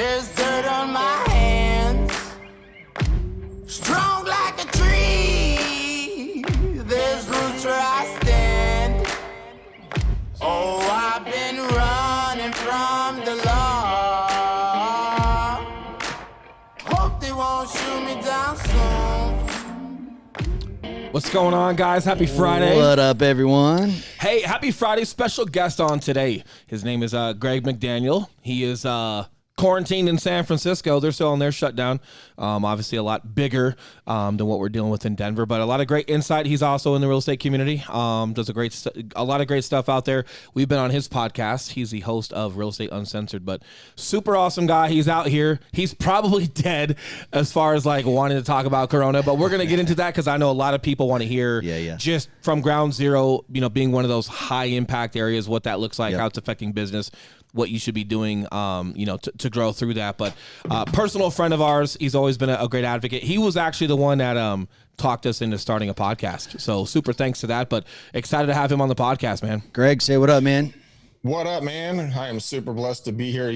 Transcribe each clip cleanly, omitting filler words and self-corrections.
There's dirt on my hands, strong like a tree. There's roots where I stand. Oh, I've been running from the law. Hope they won't shoot me down soon. What's going on, guys? Happy Friday. What up, everyone? Hey, happy Friday. Special guest on today. His name is Greg McDaniel. He is quarantined in San Francisco. They're still on their shutdown. Obviously a lot bigger than what we're dealing with in Denver, but a lot of great insight. He's also in the real estate community. Does a lot of great stuff out there. We've been on his podcast. He's the host of Real Estate Uncensored, but super awesome guy. He's out here. He's probably dead as far as like wanting to talk about Corona, but we're going to get into that because I know a lot of people want to hear just from ground zero, being one of those high impact areas, what that looks like, how it's affecting business, what you should be doing, to grow through that. But personal friend of ours, he's always been a great advocate. He was actually the one that talked us into starting a podcast. So super thanks to that, but excited to have him on the podcast, man. Greg, say what up, man. What up, man? I am super blessed to be here.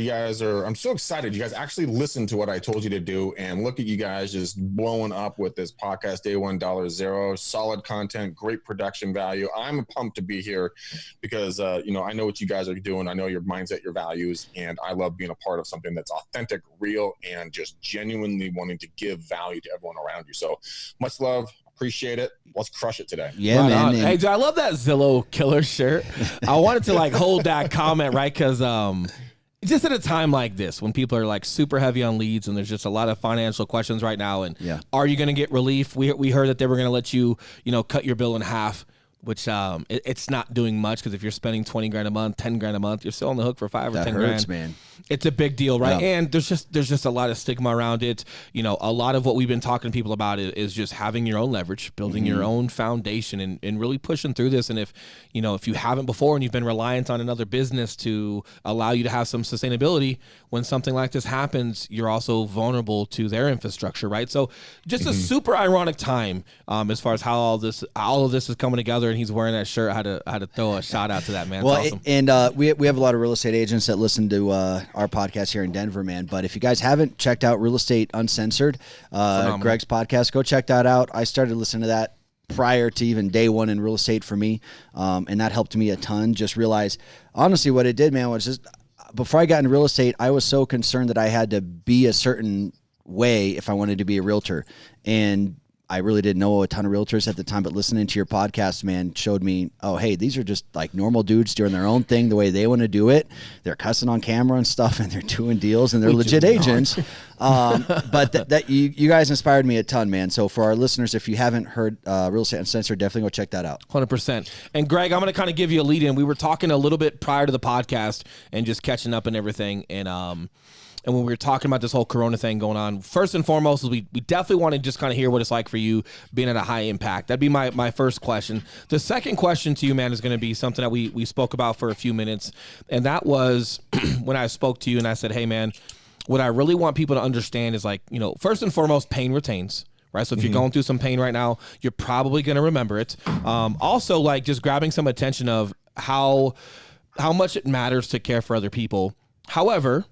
I'm so excited. You guys actually listened to what I told you to do, and look at you guys just blowing up with this podcast, Day One $0. Solid content, great production value. I'm pumped to be here because, I know what you guys are doing. I know your mindset, your values, and I love being a part of something that's authentic, real, and just genuinely wanting to give value to everyone around you. So much love. Appreciate it. Let's crush it today. Yeah, right man. Hey, dude, I love that Zillow killer shirt. I wanted to hold that comment, right? Because just at a time like this, when people are super heavy on leads and there's just a lot of financial questions right now, and are you going to get relief? We heard that they were going to let you, cut your bill in half, which it's not doing much because if you're spending $20,000 a month, $10,000 a month, you're still on the hook for $5 or $10,000. That hurts, man. It's a big deal, right? Yeah. And there's just a lot of stigma around it. A lot of what we've been talking to people about is just having your own leverage, building your own foundation, and really pushing through this. And if you haven't before and you've been reliant on another business to allow you to have some sustainability, when something like this happens, you're also vulnerable to their infrastructure, right? So just a super ironic time as far as how all of this is coming together. And he's wearing that shirt. I had to throw a shout out to that, man. Well, awesome. And we have a lot of real estate agents that listen to our podcast here in Denver, man. But if you guys haven't checked out Real Estate Uncensored, Greg's podcast, go check that out. I started listening to that prior to even day one in real estate for me, and that helped me a ton. Just realize, honestly, what it did, man, was just before I got into real estate, I was so concerned that I had to be a certain way if I wanted to be a realtor, and I really didn't know a ton of realtors at the time, but listening to your podcast, man, showed me, oh, hey, these are just like normal dudes doing their own thing the way they want to do it. They're cussing on camera and stuff, and they're doing deals, and they're legit agents. But that you guys inspired me a ton, man. So for our listeners, if you haven't heard Real Estate Uncensored, definitely go check that out. 100%. And Greg, I'm going to kind of give you a lead in. We were talking a little bit prior to the podcast and just catching up and everything. And when we were talking about this whole Corona thing going on, first and foremost, we definitely want to just kind of hear what it's like for you being at a high impact. That'd be my first question. The second question to you, man, is going to be something that we spoke about for a few minutes. And that was when I spoke to you and I said, hey, man, what I really want people to understand is first and foremost, pain retains. Right. So if you're going through some pain right now, you're probably going to remember it. Also, just grabbing some attention of how much it matters to care for other people. However,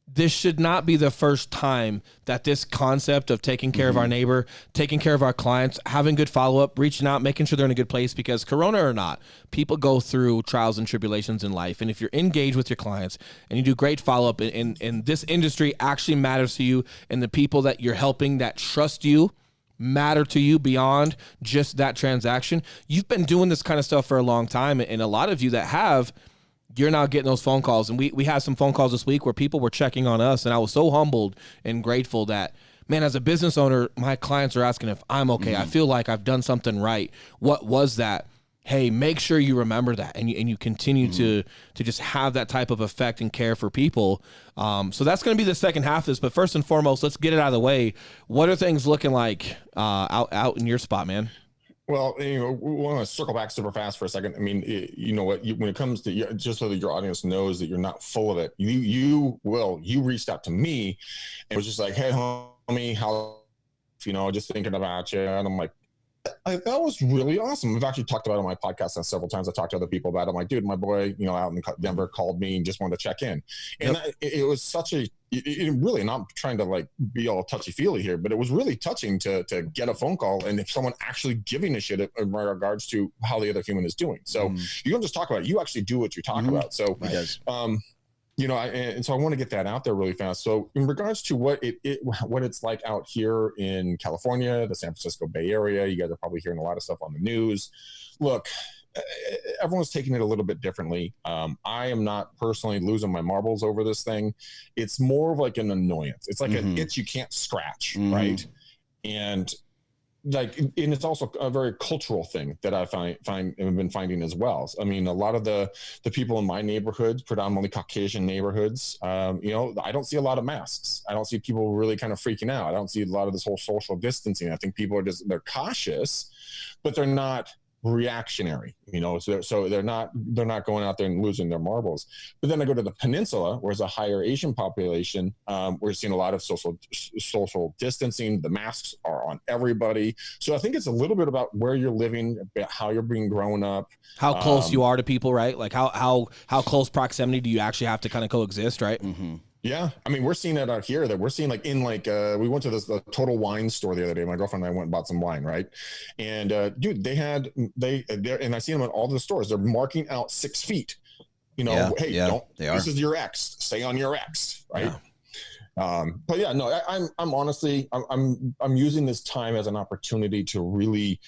this should not be the first time that this concept of taking care of our neighbor, taking care of our clients, having good follow-up, reaching out, making sure they're in a good place, because Corona or not, people go through trials and tribulations in life. And if you're engaged with your clients and you do great follow-up and this industry actually matters to you, and the people that you're helping that trust you matter to you beyond just that transaction, you've been doing this kind of stuff for a long time. And a lot of you that have, you're now getting those phone calls. And we had some phone calls this week where people were checking on us. And I was so humbled and grateful that, man, as a business owner, my clients are asking if I'm okay. I feel like I've done something right. What was that? Hey, make sure you remember that. And you continue to just have that type of effect and care for people. So that's going to be the second half of this. But first and foremost, let's get it out of the way. What are things looking like out in your spot, man? Well, we want to circle back super fast for a second. I mean, when it comes to just so that your audience knows that you're not full of it, you reached out to me and was just like, hey, homie, how, just thinking about you. And I'm like, that was really awesome. I've actually talked about it on my podcast several times. I talked to other people about it. I'm like, dude, my boy, out in Denver called me and just wanted to check in. And it was such a it really, not trying to like be all touchy feely here, but it was really touching to get a phone call and if someone actually giving a shit in regards to how the other human is doing. So you don't just talk about it, you actually do what you talk about. So, you know, and so I want to get that out there really fast. So in regards to what it's like out here in California, the San Francisco Bay Area, you guys are probably hearing a lot of stuff on the news. Look, everyone's taking it a little bit differently. I am not personally losing my marbles over this thing. It's more of like an annoyance. It's like an itch you can't scratch, right? And like, and it's also a very cultural thing that I have been finding as well. I mean, a lot of the people in my neighborhoods, predominantly Caucasian neighborhoods, you know, I don't see a lot of masks. I don't see people really kind of freaking out. I don't see a lot of this whole social distancing. I think people are they're cautious, but they're not reactionary, you know, so they're not going out there and losing their marbles. But then I go to the peninsula, where there's a higher Asian population. We're seeing a lot of social distancing. The masks are on everybody. So I think it's a little bit about where you're living, about how you're being grown up, how close you are to people, right? Like how close proximity do you actually have to kind of coexist, right? Yeah, I mean, we're seeing it out here that we're seeing like in like we went to the Total Wine store the other day. My girlfriend and I went and bought some wine, right? And dude, they and I see them at all the stores. They're marking out 6 feet. You know, hey, this is your X. Stay on your X, right? Yeah. But yeah, no, I'm honestly, I'm using this time as an opportunity to really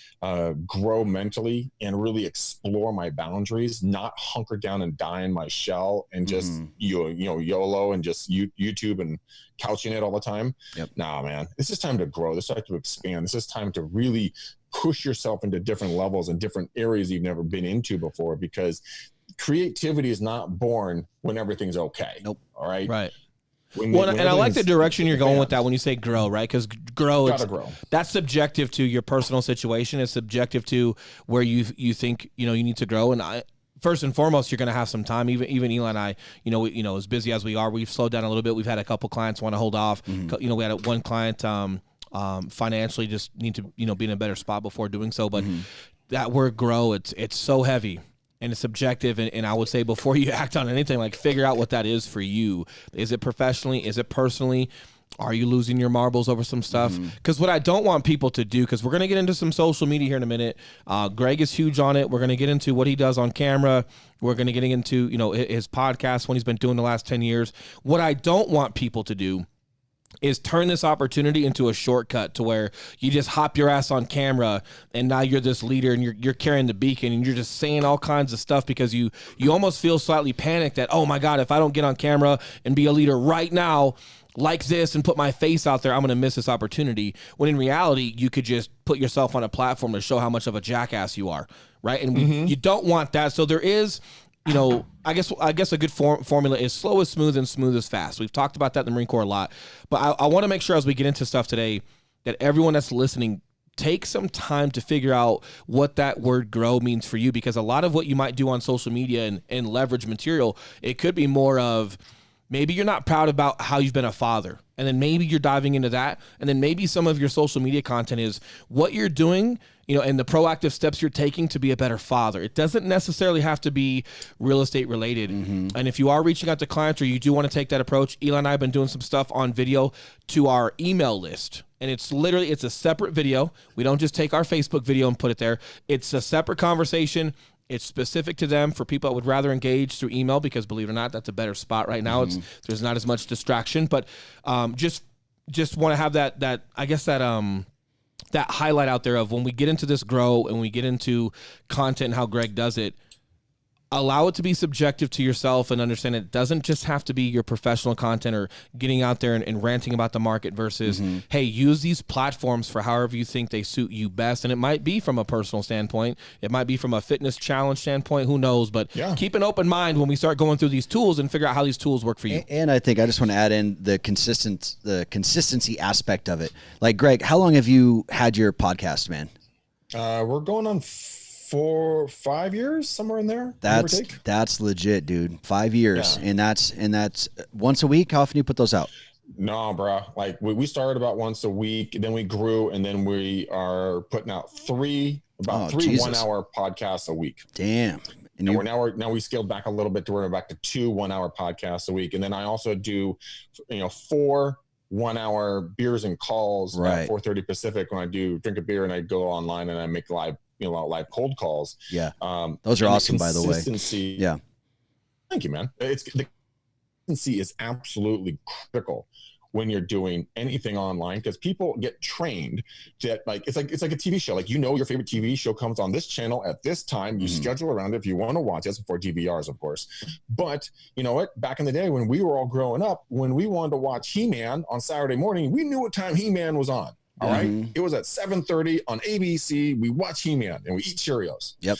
grow mentally and really explore my boundaries, not hunker down and die in my shell and just you know YOLO and just YouTube and couching it all the time. Nah, man, this is time to grow. This is time to expand. This is time to really push yourself into different levels and different areas you've never been into before, because creativity is not born when everything's okay. Nope. All right. Right. And I like the direction you're going with that when you say grow, right? Because grow, that's subjective to your personal situation. It's subjective to where you think, you know, you need to grow. And first and foremost, you're going to have some time. Even Eli and I, you know, as busy as we are, we've slowed down a little bit. We've had a couple clients want to hold off. You know, we had one client financially just need to, you know, be in a better spot before doing so. But that word grow, it's so heavy. And it's subjective, and I would say before you act on anything, like figure out what that is for you. Is it professionally? Is it personally? Are you losing your marbles over some stuff? Because what I don't want people to do, because we're going to get into some social media here in a minute. Greg is huge on it. We're going to get into what he does on camera. We're going to get into, you know, his podcast, when he's been doing the last 10 years. What I don't want people to do is turn this opportunity into a shortcut to where you just hop your ass on camera and now you're this leader and you're carrying the beacon and you're just saying all kinds of stuff because you almost feel slightly panicked that, oh my God, if I don't get on camera and be a leader right now like this and put my face out there, I'm going to miss this opportunity. When in reality, you could just put yourself on a platform to show how much of a jackass you are, right? And you don't want that. So there is, you know, I guess a good formula is slow is smooth and smooth is fast. We've talked about that in the Marine Corps a lot. But I want to make sure as we get into stuff today that everyone that's listening take some time to figure out what that word grow means for you, because a lot of what you might do on social media and leverage material, it could be more of maybe you're not proud about how you've been a father. And then maybe you're diving into that. And then maybe some of your social media content is what you're doing, you know, and the proactive steps you're taking to be a better father. It doesn't necessarily have to be real estate related. And if you are reaching out to clients or you do want to take that approach, Eli and I have been doing some stuff on video to our email list. And it's a separate video. We don't just take our Facebook video and put it there. It's a separate conversation. It's specific to them for people that would rather engage through email, because believe it or not, that's a better spot right now. There's not as much distraction, but just want to have that I guess that highlight out there of when we get into this grow and we get into content and how Greg does it, allow it to be subjective to yourself and understand it doesn't just have to be your professional content or getting out there and ranting about the market versus, hey, use these platforms for however you think they suit you best. And it might be from a personal standpoint. It might be from a fitness challenge standpoint. Who knows? But keep an open mind when we start going through these tools and figure out how these tools work for you. And I think I just want to add in the consistency aspect of it. Like, Greg, how long have you had your podcast, man? We're going on 4-5 years, somewhere in there. That's legit, dude. 5 years, and that's once a week. How often do you put those out? No, bro. Like we started about once a week, then we grew, and then we are putting out three 1-hour podcasts a week. Damn. And now we scaled back a little bit to where we're back to 2 1-hour podcasts a week. And then I also do, 4 1-hour beers and calls at 4:30 Pacific when I do drink a beer and I go online and I make live cold calls. Yeah. Those are awesome, by the way. Yeah. Thank you, man. The consistency is absolutely critical when you're doing anything online, because people get trained that it's like a TV show. Like, your favorite TV show comes on this channel at this time. You schedule around it if you want to watch. That's before DVRs, of course. But you know what? Back in the day when we were all growing up, when we wanted to watch He-Man on Saturday morning, we knew what time He-Man was on. All right. It was at 7:30 on ABC. We watch He-Man and we eat Cheerios. Yep.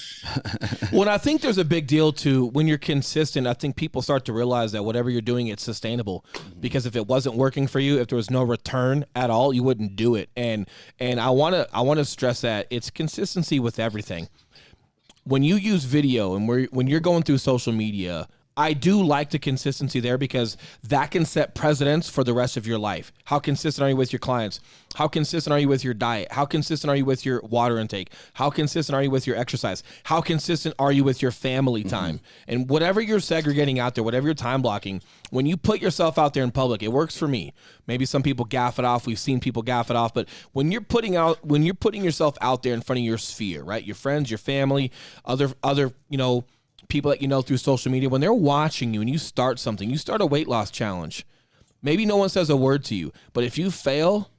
Well, I think there's a big deal to when you're consistent. I think people start to realize that whatever you're doing, it's sustainable. Because if it wasn't working for you, if there was no return at all, you wouldn't do it. And I want to stress that it's consistency with everything. When you use video and when you're going through social media, I do like the consistency there, because that can set precedents for the rest of your life. How consistent are you with your clients? How consistent are you with your diet? How consistent are you with your water intake? How consistent are you with your exercise? How consistent are you with your family time? And whatever you're segregating out there, whatever you're time blocking, when you put yourself out there in public, it works for me. Maybe some people gaff it off. We've seen people gaff it off. But when you're putting yourself out there in front of your sphere, right? Your friends, your family, other people that through social media, when they're watching you and you start something, you start a weight loss challenge. Maybe no one says a word to you, but if you fail,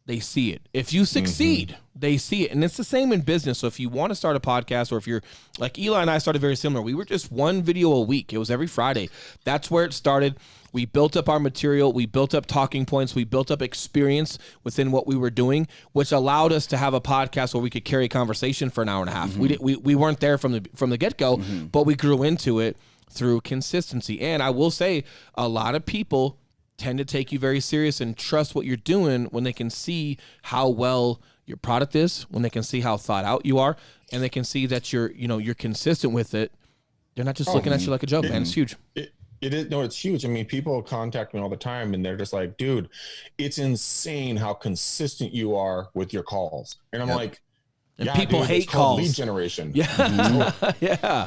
they see it. If you succeed, they see it. And it's the same in business. So if you want to start a podcast, or if you're like Eli and I started very similar, we were just one video a week. It was every Friday. That's where it started. We built up our material. We built up talking points. We built up experience within what we were doing, which allowed us to have a podcast where we could carry a conversation for an hour and a half. We weren't there from the get-go, but we grew into it through consistency. And I will say, a lot of people tend to take you very serious and trust what you're doing when they can see how well your product is, when they can see how thought out you are, and they can see that you're consistent with it. They're not just looking at you like a joke, man. It's huge. It is. No, it's huge. I mean, people contact me all the time and they're just like, dude, it's insane how consistent you are with your calls. And I'm like, and people hate calls. Lead generation. Yeah.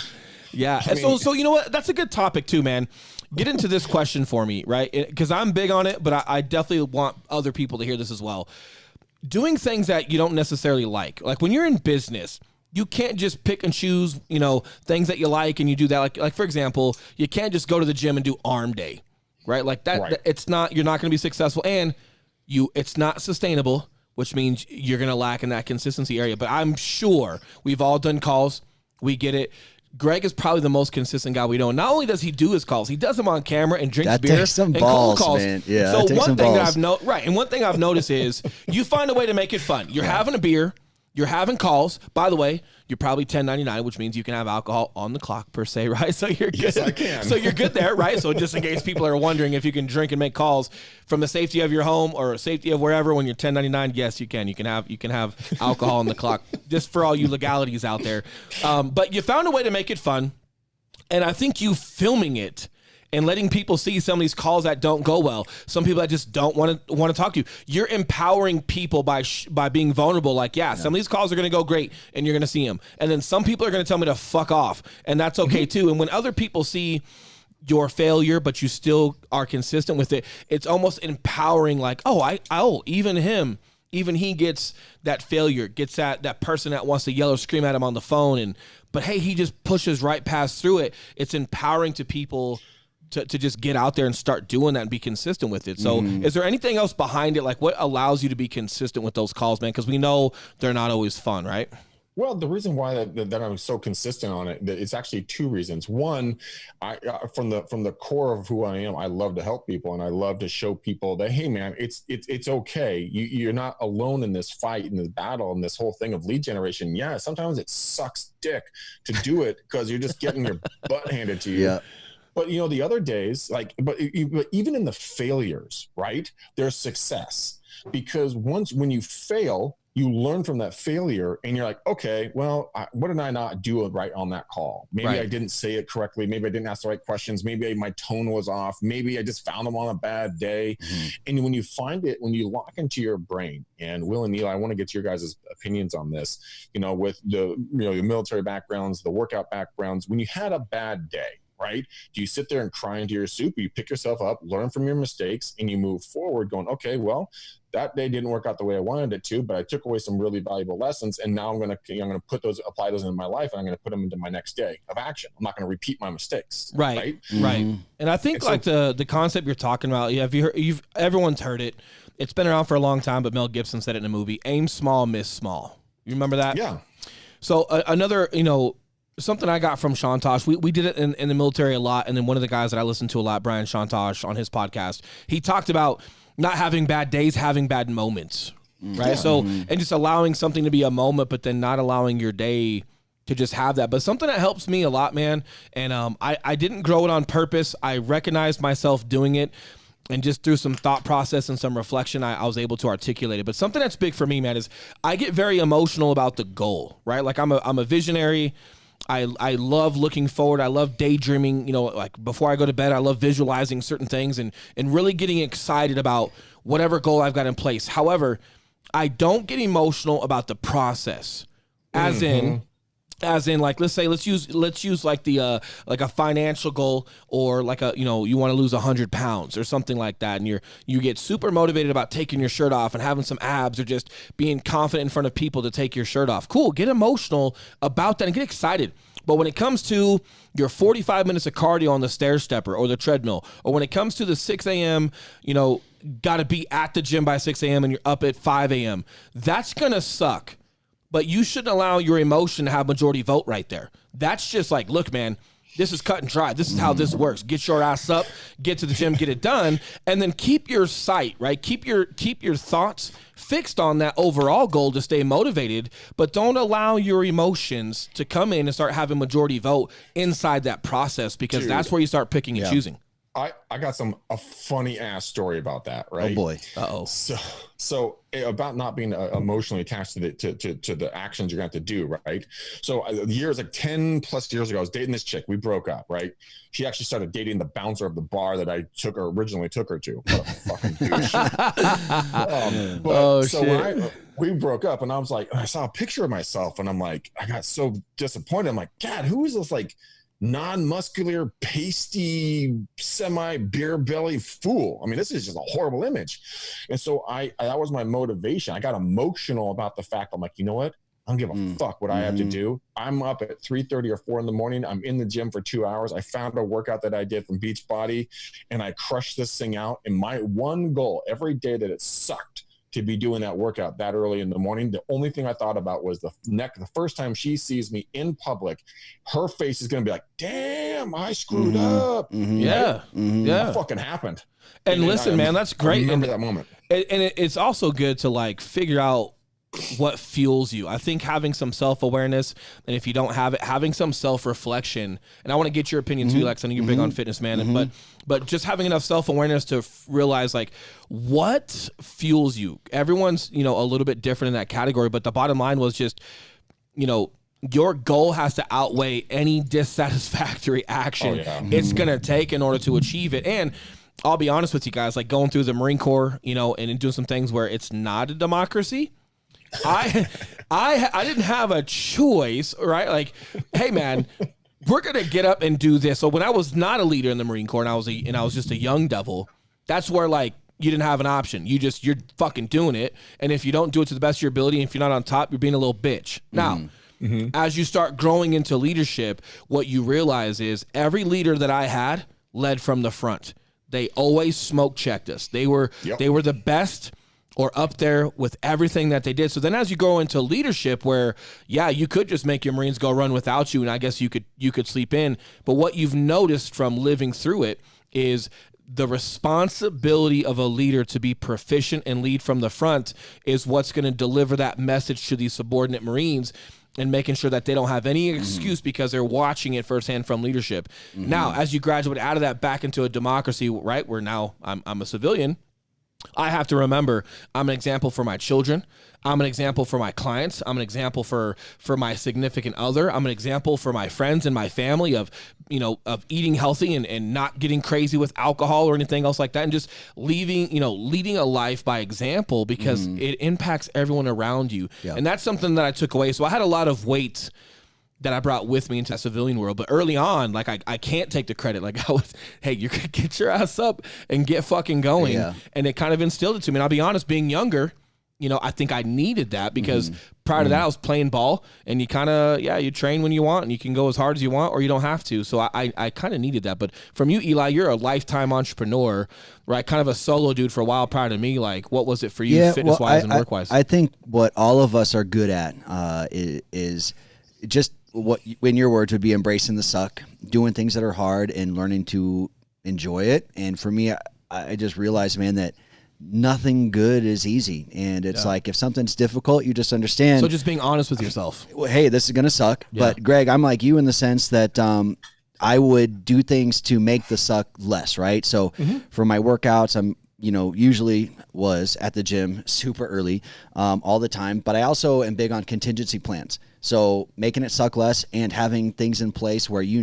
Yeah. And so you know what? That's a good topic too, man. Get into this question for me, right? Because I'm big on it, but I definitely want other people to hear this as well. Doing things that you don't necessarily like when you're in business, you can't just pick and choose, things that you like and you do that. Like for example, you can't just go to the gym and do arm day, right? Like that, right. You're not going to be successful, and it's not sustainable, which means you're going to lack in that consistency area. But I'm sure we've all done calls. We get it. Greg is probably the most consistent guy we know. Not only does he do his calls, he does them on camera and drinks beer. Takes some balls, man. Yeah, so one thing I've noticed is you find a way to make it fun. You're having a beer. You're having calls. By the way, you're probably 1099, which means you can have alcohol on the clock per se, right? So you're good. Yes, I can. So you're good there, right? So just in case people are wondering if you can drink and make calls from the safety of your home or safety of wherever when you're 1099, yes, you can. You can have alcohol on the clock, just for all you legalities out there. But you found a way to make it fun, and I think you filming it and letting people see some of these calls that don't go well, some people that just don't want to talk to you. You're empowering people by being vulnerable. Like, some of these calls are going to go great, and you're going to see them. And then some people are going to tell me to fuck off, and that's okay too. And when other people see your failure, but you still are consistent with it, it's almost empowering. Like, even he gets that failure, gets that person that wants to yell or scream at him on the phone, but hey, he just pushes right past through it. It's empowering to people to just get out there and start doing that and be consistent with it. So is there anything else behind it? Like, what allows you to be consistent with those calls, man? Because we know they're not always fun, right? Well, the reason why that I'm so consistent on it, it's actually 2 reasons. One, I from the core of who I am, I love to help people, and I love to show people that, hey, man, it's okay. You're not alone in this fight, in this battle, in this whole thing of lead generation. Yeah, sometimes it sucks dick to do it because you're just getting your butt handed to you. Yeah. But the other days, but even in the failures, right? There's success, because when you fail, you learn from that failure and you're like, okay, well, what did I not do right on that call? Maybe I didn't say it correctly. Maybe I didn't ask the right questions. Maybe my tone was off. Maybe I just found them on a bad day. And when you find it, when you lock into your brain, and Will and Neil, I want to get your guys' opinions on this, with the, the military backgrounds, the workout backgrounds, when you had a bad day, right? Do you sit there and cry into your soup? You pick yourself up, learn from your mistakes, and you move forward going, okay, well, that day didn't work out the way I wanted it to, but I took away some really valuable lessons. And now I'm going to apply those into my life, and I'm going to put them into my next day of action. I'm not going to repeat my mistakes. Right. And I think the concept you're talking about, everyone's heard it. It's been around for a long time, but Mel Gibson said it in a movie, aim small, miss small. You remember that? Yeah. So another, something I got from Shantosh, we did it in the military a lot, and then one of the guys that I listened to a lot, Brian Shantosh, on his podcast, he talked about not having bad days, having bad moments, right? Yeah. So, and just allowing something to be a moment, but then not allowing your day to just have that. But something that helps me a lot, man, and I didn't grow it on purpose. I recognized myself doing it, and just through some thought process and some reflection, I was able to articulate it. But something that's big for me, man, is I get very emotional about the goal, right? Like I'm a visionary. I love looking forward. I love daydreaming, like before I go to bed, I love visualizing certain things and really getting excited about whatever goal I've got in place. However, I don't get emotional about the process, as in like, let's use like the like a financial goal, or like you want to lose 100 pounds or something like that, and you get super motivated about taking your shirt off and having some abs, or just being confident in front of people to take your shirt off. Cool, get emotional about that and get excited. But when it comes to your 45 minutes of cardio on the stair stepper or the treadmill, or when it comes to the 6 a.m., got to be at the gym by 6 a.m. and you're up at 5 a.m., that's gonna suck. But you shouldn't allow your emotion to have majority vote right there. That's just like, look, man, this is cut and dry. This is how this works. Get your ass up, get to the gym, get it done, and then keep your sight, right? Keep your thoughts fixed on that overall goal to stay motivated, but don't allow your emotions to come in and start having majority vote inside that process, because that's where you start picking and choosing. I got a funny ass story about that, right? Oh boy. Uh-oh. So about not being emotionally attached to the actions you're going to have to do, right? So years, like 10 plus years ago, I was dating this chick. We broke up, right? She actually started dating the bouncer of the bar that I originally took her to. What a fucking douche. Shit. We broke up, and I was like, I saw a picture of myself, and I'm like, I got so disappointed. I'm like, God, who is this like non-muscular, pasty, semi-beer belly fool? I mean, this is just a horrible image. And so that was my motivation. I got emotional about the fact, I'm like, you know what? I don't give a fuck what I have to do. I'm up at 3:30 or 4 in the morning. I'm in the gym for 2 hours. I found a workout that I did from Beachbody, and I crushed this thing out. And my one goal every day that it sucked to be doing that workout that early in the morning, the only thing I thought about was the first time she sees me in public, her face is going to be like, damn, I screwed up. Yeah. That fucking happened. And listen, man, that's great. I remember that moment. And it's also good to like figure out what fuels you. I think having some self-awareness, and if you don't have it, having some self-reflection, and I want to get your opinion too, Lex. I know you're big on fitness, man, but just having enough self-awareness to realize like what fuels you. Everyone's, a little bit different in that category, but the bottom line was just, your goal has to outweigh any dissatisfactory action it's going to take in order to achieve it. And I'll be honest with you guys, like going through the Marine Corps, and doing some things where it's not a democracy. I didn't have a choice, right? Like, hey man, we're gonna get up and do this. So when I was not a leader in the Marine Corps, and I was just a young devil, that's where like you didn't have an option. You're fucking doing it, and if you don't do it to the best of your ability, and if you're not on top, you're being a little bitch. Now, as you start growing into leadership, what you realize is every leader that I had led from the front. They always smoke checked us. They were the best, or up there with everything that they did. So then as you go into leadership where, you could just make your Marines go run without you, and I guess you could sleep in. But what you've noticed from living through it is the responsibility of a leader to be proficient and lead from the front is what's going to deliver that message to these subordinate Marines, and making sure that they don't have any excuse because they're watching it firsthand from leadership. Now, as you graduate out of that back into a democracy, right, where now I'm a civilian, I have to remember I'm an example for my children. I'm an example for my clients. I'm an example for my significant other. I'm an example for my friends and my family of eating healthy and not getting crazy with alcohol or anything else like that. And just leading a life by example, because it impacts everyone around you. Yeah. And that's something that I took away. So I had a lot of weight that I brought with me into the civilian world. But early on, like I can't take the credit. Like I was, hey, you could get your ass up and get fucking going. Yeah. And it kind of instilled it to me. And I'll be honest, being younger, I think I needed that, because prior to that I was playing ball, and you kind of, you train when you want and you can go as hard as you want, or you don't have to. So I kind of needed that. But from you, Eli, you're a lifetime entrepreneur, right? Kind of a solo dude for a while prior to me. Like, what was it for you fitness-wise and work-wise? I think what all of us are good at is just what, in your words, would be embracing the suck, doing things that are hard and learning to enjoy it. And for me, I just realized, man, that nothing good is easy. And it's like, if something's difficult, you just understand. So just being honest with yourself. Well, hey, this is going to suck. Yeah. But Greg, I'm like you in the sense that I would do things to make the suck less, right? So for my workouts, I'm usually was at the gym super early all the time. But I also am big on contingency plans. So making it suck less and having things in place where you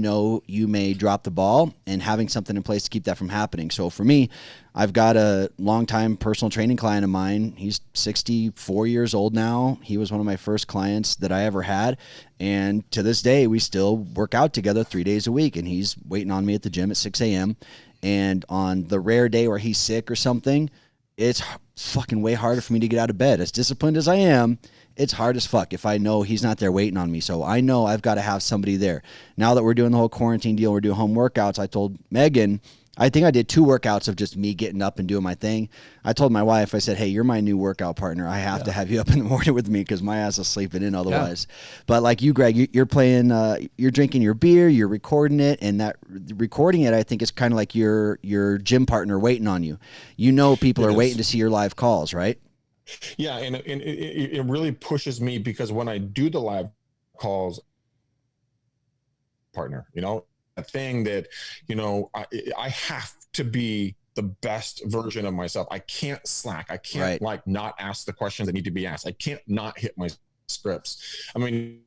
may drop the ball, and having something in place to keep that from happening. So for me, I've got a longtime personal training client of mine. He's 64 years old now. He was one of my first clients that I ever had. And to this day, we still work out together 3 days a week. And he's waiting on me at the gym at 6 a.m. And on the rare day where he's sick or something, it's fucking way harder for me to get out of bed. As disciplined as I am, it's hard as fuck if I know he's not there waiting on me. So I know I've got to have somebody there. Now that we're doing the whole quarantine deal, we're doing home workouts. I told Megan, I think I did 2 workouts of just me getting up and doing my thing. I told my wife, I said, hey, you're my new workout partner. I have to have you up in the morning with me, because my ass is sleeping in otherwise. Yeah. But like you, Greg, you're playing, you're drinking your beer, you're recording it, and that recording it, I think, is kind of like your gym partner waiting on you. People are waiting to see your live calls, right? Yeah, and it really pushes me, because when I do the live calls, partner, a thing that, I have to be the best version of myself. I can't slack. I can't not ask the questions that need to be asked. I can't not hit my scripts. I mean,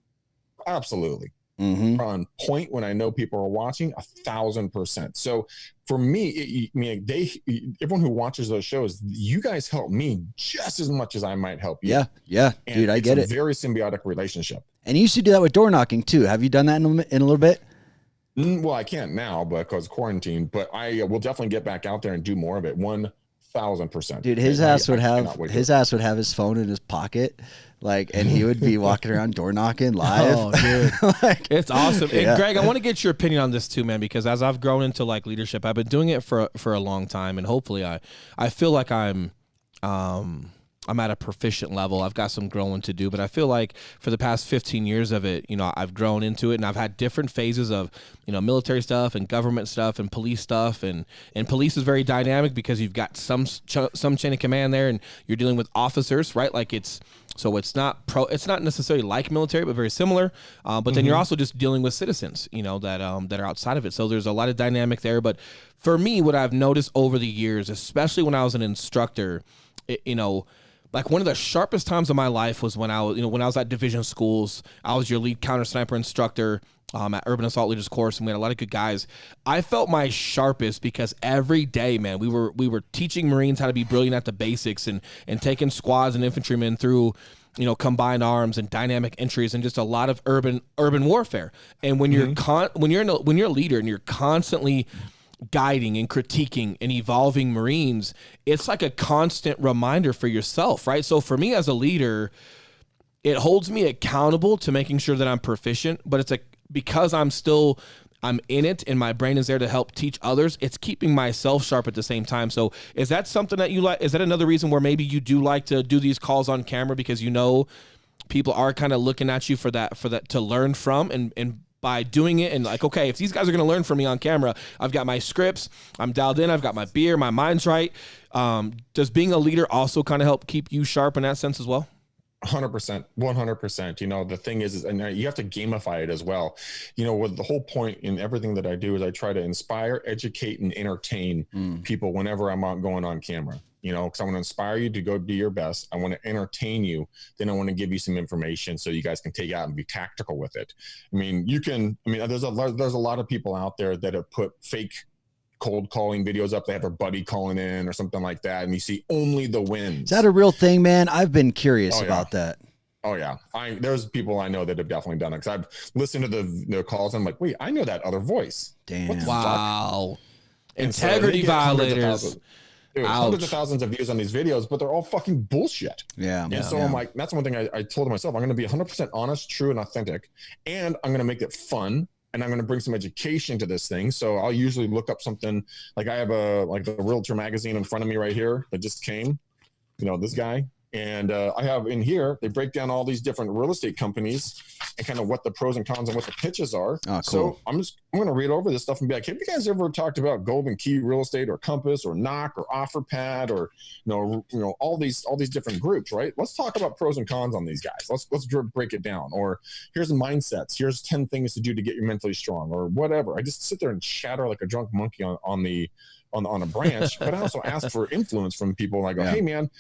absolutely. On point when I know people are watching 1,000%. So for me, everyone who watches those shows, you guys help me just as much as I might help you. Yeah, and dude, I get it. It's a very symbiotic relationship. And you used to do that with door knocking too. Have you done that in a little bit? Well, I can't now because quarantine, but I will definitely get back out there and do more of it. 1,000%. Dude, his ass would have his phone in his pocket, and he would be walking around door knocking live. Oh, dude, it's awesome. Yeah. And Greg, I want to get your opinion on this too, man, because as I've grown into leadership, I've been doing it for a long time, and hopefully, I feel like I'm at a proficient level. I've got some growing to do, but I feel like for the past 15 years of it, I've grown into it, and I've had different phases of, military stuff and government stuff and police stuff. And police is very dynamic because you've got some chain of command there, and you're dealing with officers, right? It's not necessarily like military, but very similar. But then you're also just dealing with citizens, that are outside of it. So there's a lot of dynamic there. But for me, what I've noticed over the years, especially when I was an instructor, one of the sharpest times of my life was when I was at division schools. I was your lead counter sniper instructor at Urban Assault Leaders course, and we had a lot of good guys. I felt my sharpest because every day, man, we were teaching Marines how to be brilliant at the basics and taking squads and infantrymen through, combined arms and dynamic entries and just a lot of urban warfare. And when you're when you're a leader and you're constantly guiding and critiquing and evolving Marines, it's like a constant reminder for yourself, right? So for me as a leader, it holds me accountable to making sure that I'm proficient, but it's because I'm in it and my brain is there to help teach others, it's keeping myself sharp at the same time. So is that something that you like? Is that another reason where maybe you do like to do these calls on camera, because people are kind of looking at you for that to learn from, and by doing it and okay, if these guys are going to learn from me on camera, I've got my scripts, I'm dialed in, I've got my beer, my mind's right. Does being a leader also kind of help keep you sharp in that sense as well? 100%, 100%. You know, the thing is, and you have to gamify it as well. You know, with the whole point in everything that I do is I try to inspire, educate, and entertain people whenever I'm going on camera. You know, because I want to inspire you to go do your best. I want to entertain you. Then I want to give you some information so you guys can take it out and be tactical with it. I mean, there's a lot of people out there that have put fake cold calling videos up. They have a buddy calling in or something like that, and you see only the wins. Is that a real thing, man? I've been curious about that. Oh yeah, there's people I know that have definitely done it, because I've listened to the calls. And I'm like, wait, I know that other voice. Damn! Wow! Integrity violators. Dude, hundreds of thousands of views on these videos, but they're all fucking bullshit. Yeah. And so I'm like, that's one thing I told myself. I'm going to be 100% honest, true, and authentic, and I'm going to make it fun. And I'm going to bring some education to this thing. So I'll usually look up something like I have the Realtor magazine in front of me right here that just came, you know, this guy. And I have in here, they break down all these different real estate companies and kind of what the pros and cons and what the pitches are. Oh, cool. So I'm going to read over this stuff and be like, have you guys ever talked about Golden Key Real Estate or Compass or Knock or OfferPad or, you know, all these different groups, right? Let's talk about pros and cons on these guys. Let's break it down. Or here's mindsets. Here's 10 things to do to get you mentally strong or whatever. I just sit there and chatter like a drunk monkey on a branch, but I also ask for influence from people. And I go, hey man,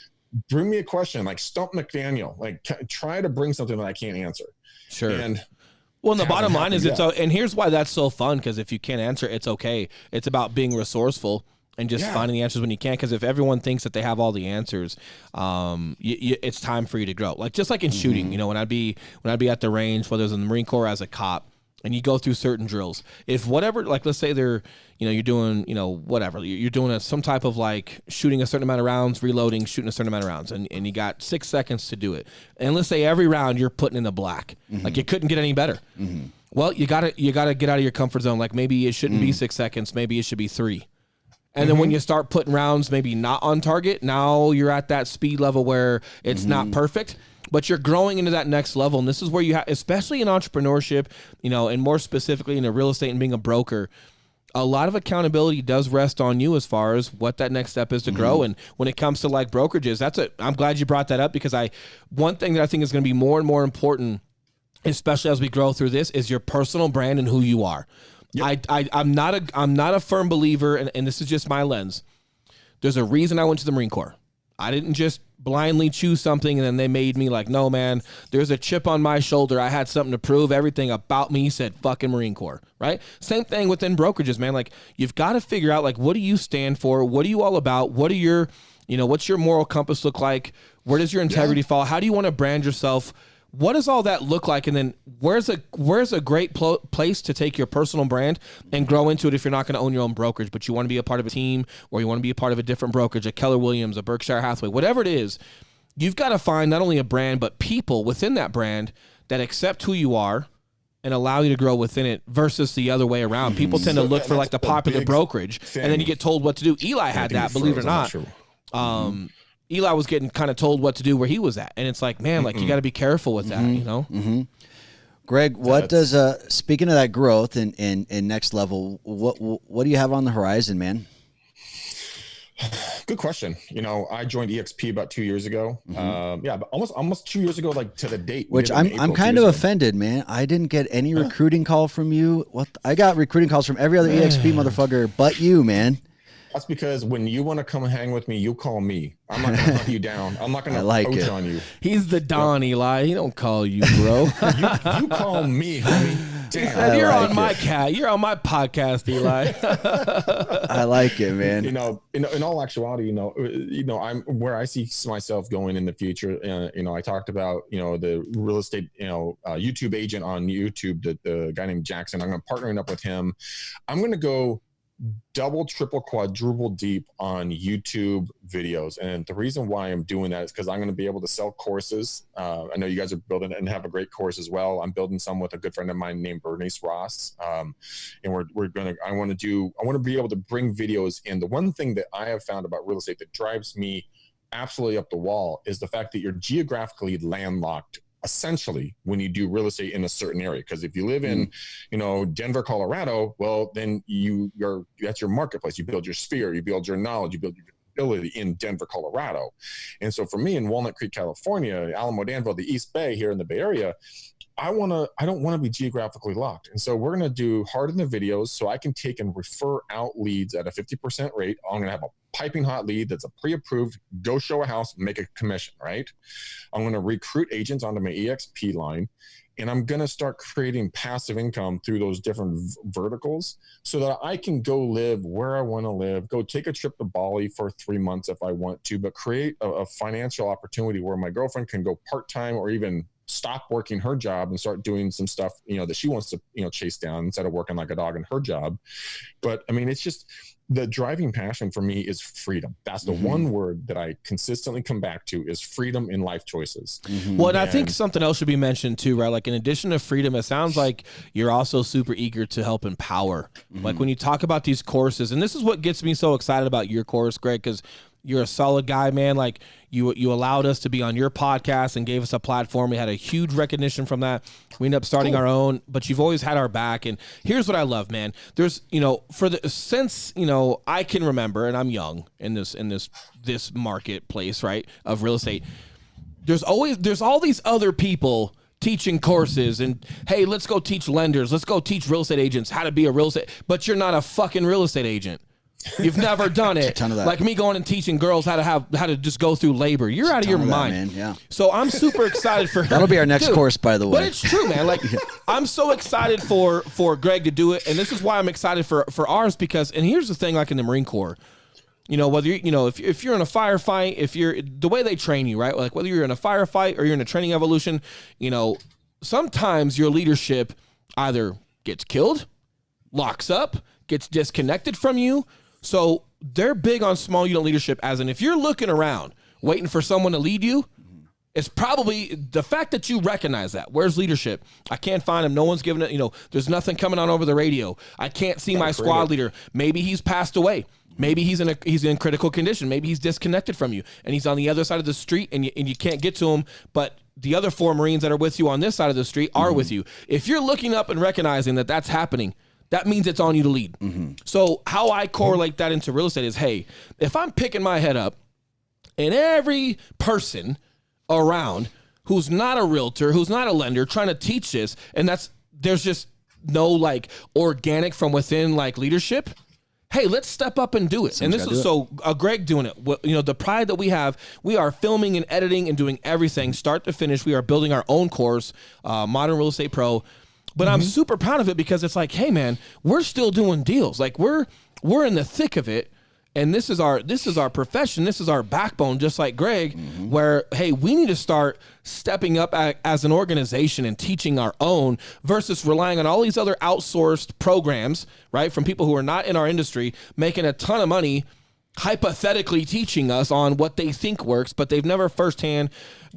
bring me a question, like stump McDaniel, like try to bring something that I can't answer. Sure. And the bottom line is and here's why that's so fun, because if you can't answer, it's okay. It's about being resourceful and just finding the answers when you can. Because if everyone thinks that they have all the answers, it's time for you to grow. Like just like in shooting, you know, when I'd be at the range, whether it's in the Marine Corps as a cop, and you go through certain drills. If whatever, like let's say you're doing, whatever, you're doing some type of like shooting a certain amount of rounds, reloading, shooting a certain amount of rounds, and you got 6 seconds to do it. And let's say every round you're putting in the black, like you couldn't get any better. Well, you gotta get out of your comfort zone. Like maybe it shouldn't be 6 seconds, maybe it should be 3. And then when you start putting rounds maybe not on target, now you're at that speed level where it's not perfect, but you're growing into that next level. And this is where you have, especially in entrepreneurship, and more specifically in the real estate and being a broker, a lot of accountability does rest on you as far as what that next step is to grow. And when it comes to like brokerages, I'm glad you brought that up, because one thing that I think is going to be more and more important, especially as we grow through this, is your personal brand and who you are. Yep. I'm not a firm believer, and this is just my lens. There's a reason I went to the Marine Corps. I didn't just blindly choose something and then they made me like, no, man, there's a chip on my shoulder. I had something to prove. Everything about me said fucking Marine Corps, right? Same thing within brokerages, man. Like you've got to figure out like, what do you stand for? What are you all about? What are your, what's your moral compass look like? Where does your integrity fall? How do you want to brand yourself? What does all that look like? And then where's a great place to take your personal brand and grow into it if you're not going to own your own brokerage, but you want to be a part of a team, or you want to be a part of a different brokerage, a Keller Williams, a Berkshire Hathaway, whatever it is. You've got to find not only a brand, but people within that brand that accept who you are and allow you to grow within it, versus the other way around. People tend to look for like the popular brokerage, and then you get told what to do. Eli had that, believe it or not. Eli was getting kind of told what to do where he was at. And it's like, man, like you got to be careful with that, Greg, what does, speaking of that growth and next level, what do you have on the horizon, man? Good question. I joined EXP about 2 years ago. But almost 2 years ago, like to the date. Which I'm kind of offended, man. I didn't get any recruiting call from you. I got recruiting calls from every other EXP motherfucker but you, man. That's because when you want to come hang with me, you call me. I'm not going to hunt you down. I'm not going to poach on you. He's the Don, Eli. He don't call you, bro. you call me, homie. Damn. You're on my You're on my podcast, Eli. I like it, man. In all actuality, I'm where I see myself going in the future. I talked about, the real estate, YouTube agent on YouTube, the guy named Jackson. I'm going to partnering up with him. I'm going to go double, triple, quadruple deep on YouTube videos. And the reason why I'm doing that is because I'm going to be able to sell courses. I know you guys are building and have a great course as well. I'm building some with a good friend of mine named Bernice Ross. And I want to be able to bring videos in. The one thing that I have found about real estate that drives me absolutely up the wall is the fact that you're geographically landlocked, essentially, when you do real estate in a certain area. Because if you live in, Denver, Colorado, well, then that's your marketplace. You build your sphere, you build your knowledge, you build your ability in Denver, Colorado. And so for me in Walnut Creek, California, Alamo, Danville, the East Bay here in the Bay Area, I don't want to be geographically locked. And so we're going to do hard in the videos so I can take and refer out leads at a 50% rate. I'm going to have a piping hot lead that's a pre-approved, go show a house, make a commission, right? I'm going to recruit agents onto my EXP line, and I'm going to start creating passive income through those different verticals so that I can go live where I want to live, go take a trip to Bali for 3 months if I want to, but create a financial opportunity where my girlfriend can go part-time or even stop working her job and start doing some stuff, that she wants to, chase down instead of working like a dog in her job. But I mean, it's just the driving passion for me is freedom. That's the one word that I consistently come back to is freedom in life choices. Well, and I think something else should be mentioned too, right? Like in addition to freedom, it sounds like you're also super eager to help empower. Like when you talk about these courses, and this is what gets me so excited about your course, Greg, because you're a solid guy, man. Like you allowed us to be on your podcast and gave us a platform. We had a huge recognition from that. We ended up starting our own, but you've always had our back. And here's what I love, man. There's, since I can remember, and I'm young in this marketplace, right, of real estate. There's all these other people teaching courses and, hey, let's go teach lenders. Let's go teach real estate agents how to be a real estate, but you're not a fucking real estate agent. You've never done it. Like me going and teaching girls how to just go through labor. You're out of your mind. Man. Yeah. So I'm super excited for that'll be our next course, by the way. But it's true, man. Like I'm so excited for Greg to do it, and this is why I'm excited for ours because. And here's the thing, like in the Marine Corps, whether if you're in a firefight, if you're the way they train you, right? Like whether you're in a firefight or you're in a training evolution, sometimes your leadership either gets killed, locks up, gets disconnected from you. So they're big on small unit leadership, as in if you're looking around waiting for someone to lead you, it's probably the fact that you recognize that. Where's leadership? I can't find him. No one's giving it, there's nothing coming on over the radio. I can't see my squad leader. Maybe he's passed away. Maybe he's in critical condition. Maybe he's disconnected from you and he's on the other side of the street and you can't get to him, but the other 4 Marines that are with you on this side of the street are with you. If you're looking up and recognizing that that's happening, that means it's on you to lead. So how I correlate that into real estate is, hey, if I'm picking my head up and every person around who's not a realtor, who's not a lender, trying to teach this, and there's just no like organic from within like leadership, hey, let's step up and do it. And this is Greg doing it. The pride that we have, we are filming and editing and doing everything start to finish. We are building our own course, Modern Real Estate Pro. But I'm super proud of it because it's like, hey man, we're still doing deals. Like we're in the thick of it. And this is our profession. This is our backbone, just like Greg, where, hey, we need to start stepping up as an organization and teaching our own versus relying on all these other outsourced programs, right? From people who are not in our industry, making a ton of money, hypothetically teaching us on what they think works, but they've never firsthand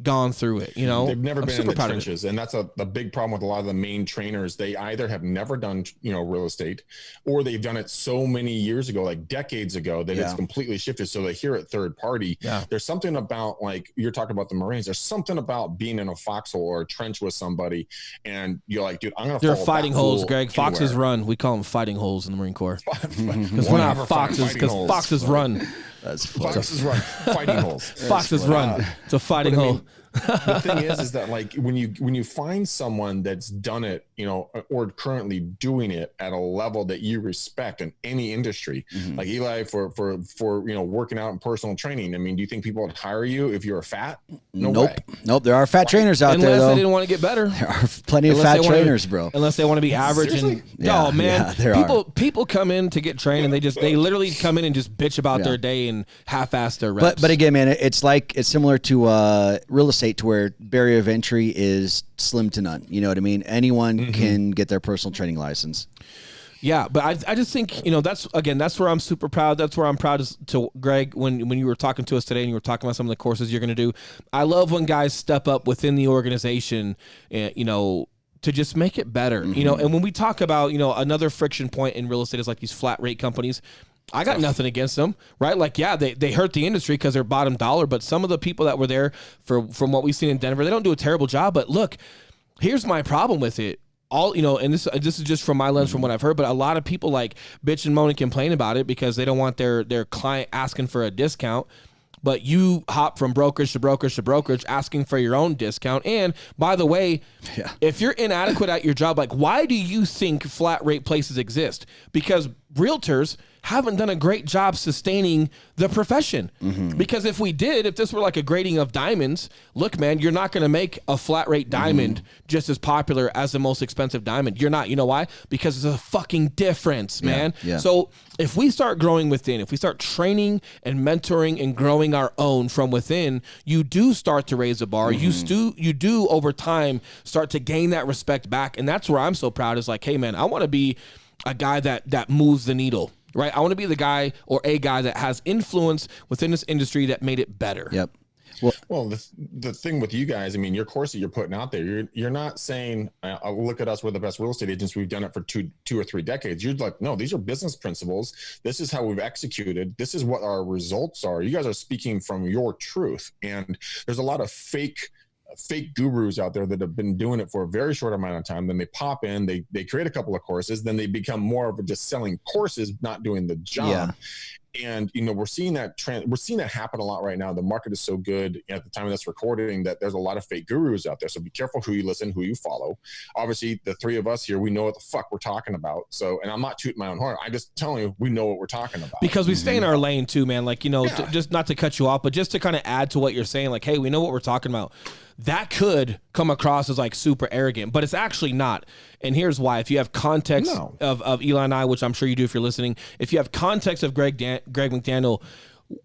gone through it. They've never been in the trenches, and that's a big problem with a lot of the main trainers. They either have never done real estate, or they've done it so many years ago, like decades ago, that it's completely shifted. So they hear it third party. There's something about, like you're talking about the Marines, there's something about being in a foxhole or a trench with somebody and you're like, dude, I'm gonna they're fighting holes, Greg. Foxes run. We call them fighting holes in the Marine Corps because we're not foxes, because foxes run. That's funny. Foxes run. Fighting holes. Foxes run. It's a fighting hole. The thing is that like when you find someone that's done it, or currently doing it at a level that you respect in any industry, like Eli for working out and personal training. I mean, do you think people would hire you if you're fat? Nope. There are fat trainers out there, though. Unless they didn't want to get better. There are plenty of fat trainers, bro. Unless they want to be average. Seriously? People come in to get trained and they literally come in and just bitch about their day and half-ass their reps. But again, man, it's similar to real estate, to where barrier of entry is slim to none. You know what I mean? Anyone can get their personal training license. Yeah, but I just think, that's where I'm super proud. That's where I'm proud to Greg, when you were talking to us today and you were talking about some of the courses you're going to do. I love when guys step up within the organization, to just make it better. And when we talk about, another friction point in real estate is like these flat rate companies. I got nothing against them, right? Like, yeah, they hurt the industry because they're bottom dollar, but some of the people that were there from what we've seen in Denver, they don't do a terrible job. But look, here's my problem with it. all, and this is just from my lens, from what I've heard, but a lot of people like bitch and moan and complain about it because they don't want their client asking for a discount. But you hop from brokerage to brokerage to brokerage asking for your own discount. And by the way, if you're inadequate at your job, like, why do you think flat rate places exist? Because realtors haven't done a great job sustaining the profession. Because if this were like a grading of diamonds, look, man, you're not going to make a flat rate diamond just as popular as the most expensive diamond. You're not. You know why? Because there's a fucking difference, man. Yeah. So if we start growing within, if we start training and mentoring and growing our own from within, you do start to raise the bar. You do over time start to gain that respect back. And that's where I'm so proud, is like, hey, man, I want to be a guy that moves the needle. Right, I want to be the guy or a guy that has influence within this industry that made it better. Yep. Well, the thing with you guys, I mean, your course that you're putting out there, you're not saying, look at us, we're the best real estate agents, we've done it for two or three decades. You're like, no, these are business principles. This is how we've executed. This is what our results are. You guys are speaking from your truth. And there's a lot of fake gurus out there that have been doing it for a very short amount of time. Then they pop in, they create a couple of courses, then they become more of just selling courses, not doing the job. And we're seeing that trend. We're seeing that happen a lot right now. The market is so good at the time of this recording that there's a lot of fake gurus out there. So be careful who you listen, who you follow. Obviously, the three of us here, we know what the fuck we're talking about. So, and I'm not tooting my own horn. I'm just telling you, we know what we're talking about. Because we stay in our lane too, man. Like, just not to cut you off, but just to kind of add to what you're saying, like, hey, we know what we're talking about. That could come across as like super arrogant, but it's actually not. And here's why. If you have context of Eli and I, which I'm sure you do if you're listening, if you have context of Greg McDaniel,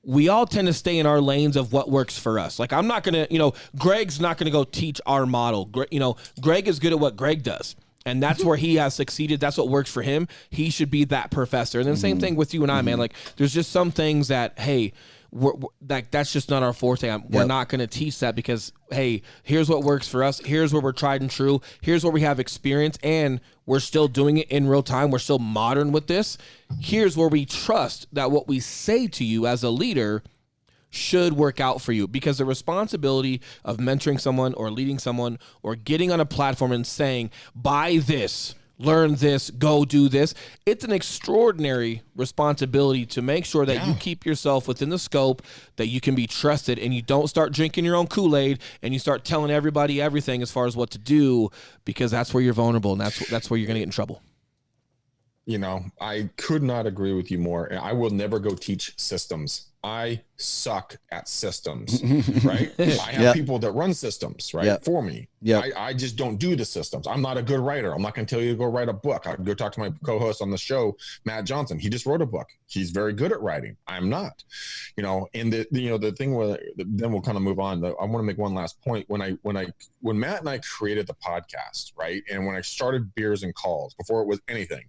we all tend to stay in our lanes of what works for us. Like, I'm not going to, Greg's not going to go teach our model. Greg is good at what Greg does. And that's where he has succeeded. That's what works for him. He should be that professor. And then same thing with you and I, man. Like, there's just some things that, hey, we're like, that's just not our forte. We're not going to teach that because, hey, here's what works for us. Here's where we're tried and true. Here's where we have experience, and we're still doing it in real time. We're still modern with this. Here's where we trust that what we say to you as a leader should work out for you, because the responsibility of mentoring someone or leading someone or getting on a platform and saying, buy this, learn this, go do this. It's an extraordinary responsibility to make sure that you keep yourself within the scope, that you can be trusted, and you don't start drinking your own Kool-Aid and you start telling everybody everything as far as what to do, because that's where you're vulnerable and that's where you're going to get in trouble. I could not agree with you more. I will never go teach systems. I suck at systems, right? I have people that run systems, right, for me. I just don't do the systems. I'm not a good writer. I'm not going to tell you to go write a book. I can go talk to my co-host on the show, Matt Johnson. He just wrote a book. He's very good at writing. I'm not, and the thing where then we'll kind of move on. I want to make one last point. When Matt and I created the podcast, right, and when I started Beers and Calls before it was anything,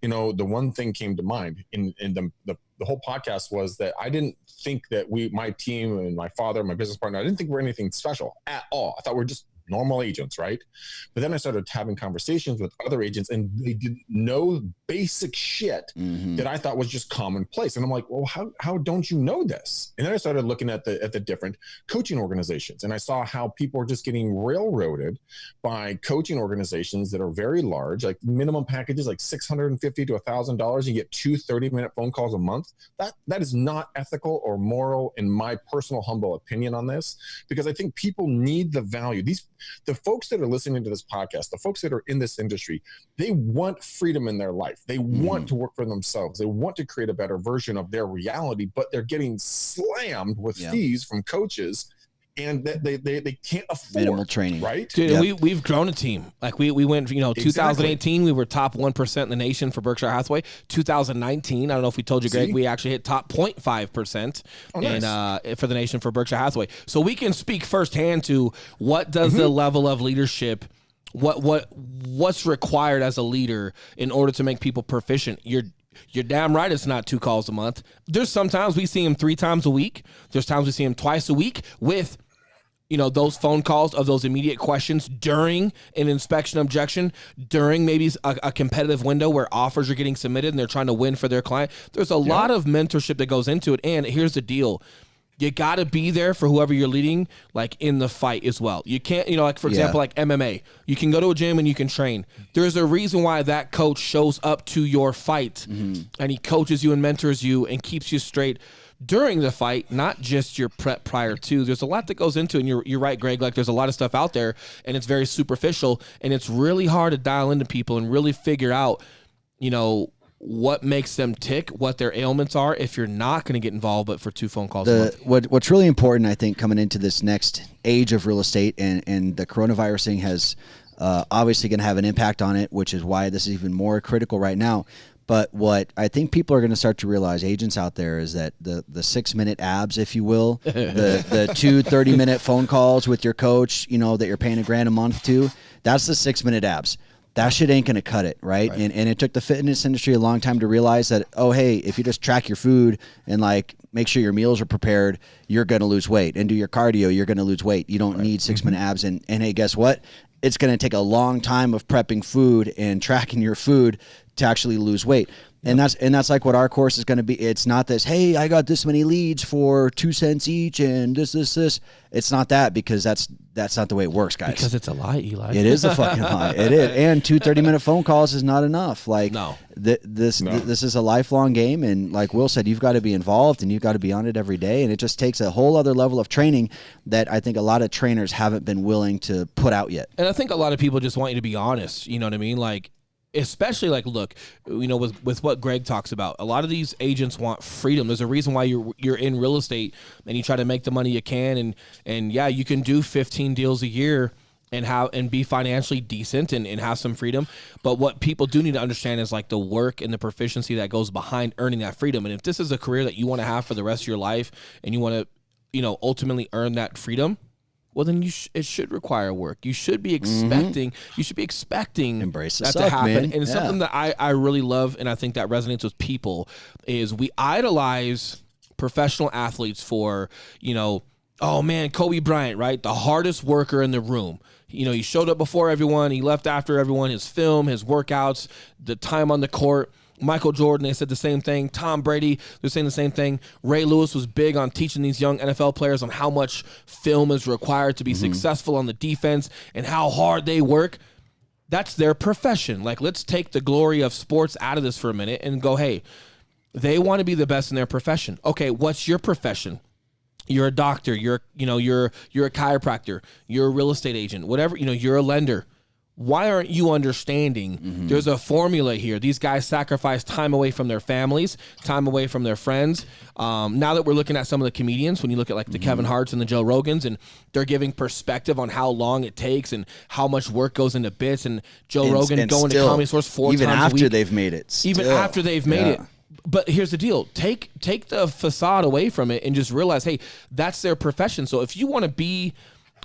the one thing came to mind in the whole podcast was that I didn't think that my team and my father, my business partner, I didn't think we're anything special at all. I thought we're just normal agents, right? But then I started having conversations with other agents, and they didn't know basic shit that I thought was just commonplace. And I'm like, well, how don't you know this? And then I started looking at the different coaching organizations, and I saw how people are just getting railroaded by coaching organizations that are very large, like minimum packages, like $650 to $1,000. You get 2 30-minute phone calls a month. That is not ethical or moral, in my personal humble opinion on this, because I think people need the value. The folks that are listening to this podcast, the folks that are in this industry, they want freedom in their life. They want to work for themselves. They want to create a better version of their reality, but they're getting slammed with fees from coaches, and they can't afford minimal training, right? Dude, we've grown a team. Like we went, 2018, we were top 1% in the nation for Berkshire Hathaway. 2019, I don't know if we told you, Greg, we actually hit top 0.5% for the nation for Berkshire Hathaway. So we can speak firsthand to what does the level of leadership, what's required as a leader in order to make people proficient. You're damn right it's not 2 calls a month. There's sometimes we see him 3 times a week. There's times we see him twice a week with, those phone calls of those immediate questions during an inspection objection, during maybe a competitive window where offers are getting submitted and they're trying to win for their client. There's a lot of mentorship that goes into it. And here's the deal. you got to be there for whoever you're leading, like in the fight as well. You can't, like for example, like MMA, you can go to a gym and you can train. There's a reason why that coach shows up to your fight and he coaches you and mentors you and keeps you straight during the fight, not just your prep prior to. There's a lot that goes into it, and you're right, Greg. Like, there's a lot of stuff out there, and it's very superficial, and it's really hard to dial into people and really figure out, what makes them tick, what their ailments are, if you're not going to get involved, but for 2 phone calls a month. What's really important, I think, coming into this next age of real estate, and the coronavirus thing has obviously going to have an impact on it, which is why this is even more critical right now. But what I think people are going to start to realize, agents out there, is that the 6-minute abs, if you will, the 2 30-minute phone calls with your coach, that you're paying $1,000 a month to, that's the 6-minute abs. That shit ain't going to cut it, right? And it took the fitness industry a long time to realize that, oh, hey, if you just track your food and like make sure your meals are prepared, you're going to lose weight. And do your cardio, you're going to lose weight. You don't need 6-minute abs. And hey, guess what? It's going to take a long time of prepping food and tracking your food to actually lose weight. And that's like what our course is going to be. It's not this, hey, I got this many leads for 2 cents each and this. It's not that, because that's not the way it works, guys. Because it's a lie, Eli. It is a fucking lie. It is. And 2 30-minute phone calls is not enough. Like, no. This is a lifelong game. And like Will said, you've got to be involved and you've got to be on it every day. And it just takes a whole other level of training that I think a lot of trainers haven't been willing to put out yet. And I think a lot of people just want you to be honest. You know what I mean? Like, especially like, look, with what Greg talks about, a lot of these agents want freedom. There's a reason why you're in real estate and you try to make the money you can. And yeah, you can do 15 deals a year and be financially decent and have some freedom. But what people do need to understand is like the work and the proficiency that goes behind earning that freedom. And if this is a career that you want to have for the rest of your life and you want to, ultimately earn that freedom, well, then it should require work. You should be expecting. You should be expecting Embrace the that suck, to happen. man. And it's something that I really love, and I think that resonates with people. Is we idolize professional athletes for oh man, Kobe Bryant, right? The hardest worker in the room. He showed up before everyone. He left after everyone. His film, his workouts, the time on the court. Michael Jordan, they said the same thing. Tom Brady, they're saying the same thing. Ray Lewis was big on teaching these young NFL players on how much film is required to be successful on the defense and how hard they work. That's their profession. Like, let's take the glory of sports out of this for a minute and go, hey, they want to be the best in their profession. Okay, what's your profession? You're a doctor. You're a chiropractor. You're a real estate agent. Whatever. You're a lender. Why aren't you understanding there's a formula here? These guys sacrifice time away from their families, time away from their friends. Now that we're looking at some of the comedians, when you look at like the Kevin Harts and the Joe Rogans, and they're giving perspective on how long it takes and how much work goes into bits, and Joe Rogan going to Comedy Source 4 times a week. Even after they've made it. Even after they've made it. But here's the deal. Take the facade away from it and just realize, hey, that's their profession. So if you want to be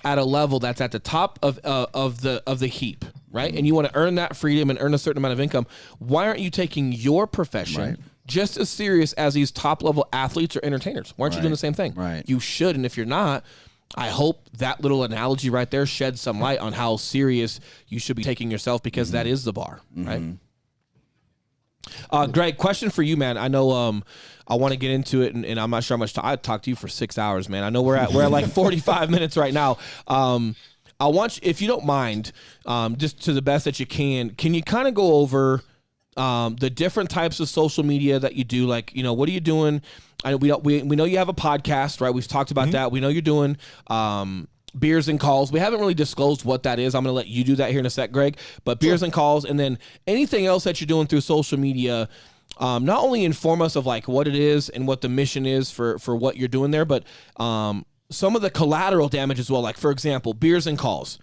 at a level that's at the top of the heap, right? And you want to earn that freedom and earn a certain amount of income, why aren't you taking your profession just as serious as these top level athletes or entertainers? Why aren't you doing the same thing? Right. You should. And if you're not, I hope that little analogy right there sheds some light on how serious you should be taking yourself, because that is the bar, right? Greg, question for you, man. I know I want to get into it, and I'm not sure how much time. I talked to you for 6 hours, man. I know we're at like 45 minutes right now. I want you, if you don't mind, just to the best that you can you kind of go over the different types of social media that you do? Like, what are you doing? We know you have a podcast, right? We've talked about that. We know you're doing Beers and Calls. We haven't really disclosed what that is. I'm going to let you do that here in a sec, Greg. But Beers and Calls, and then anything else that you're doing through social media, not only inform us of like what it is and what the mission is for what you're doing there, but some of the collateral damage as well. Like, for example, Beers and Calls.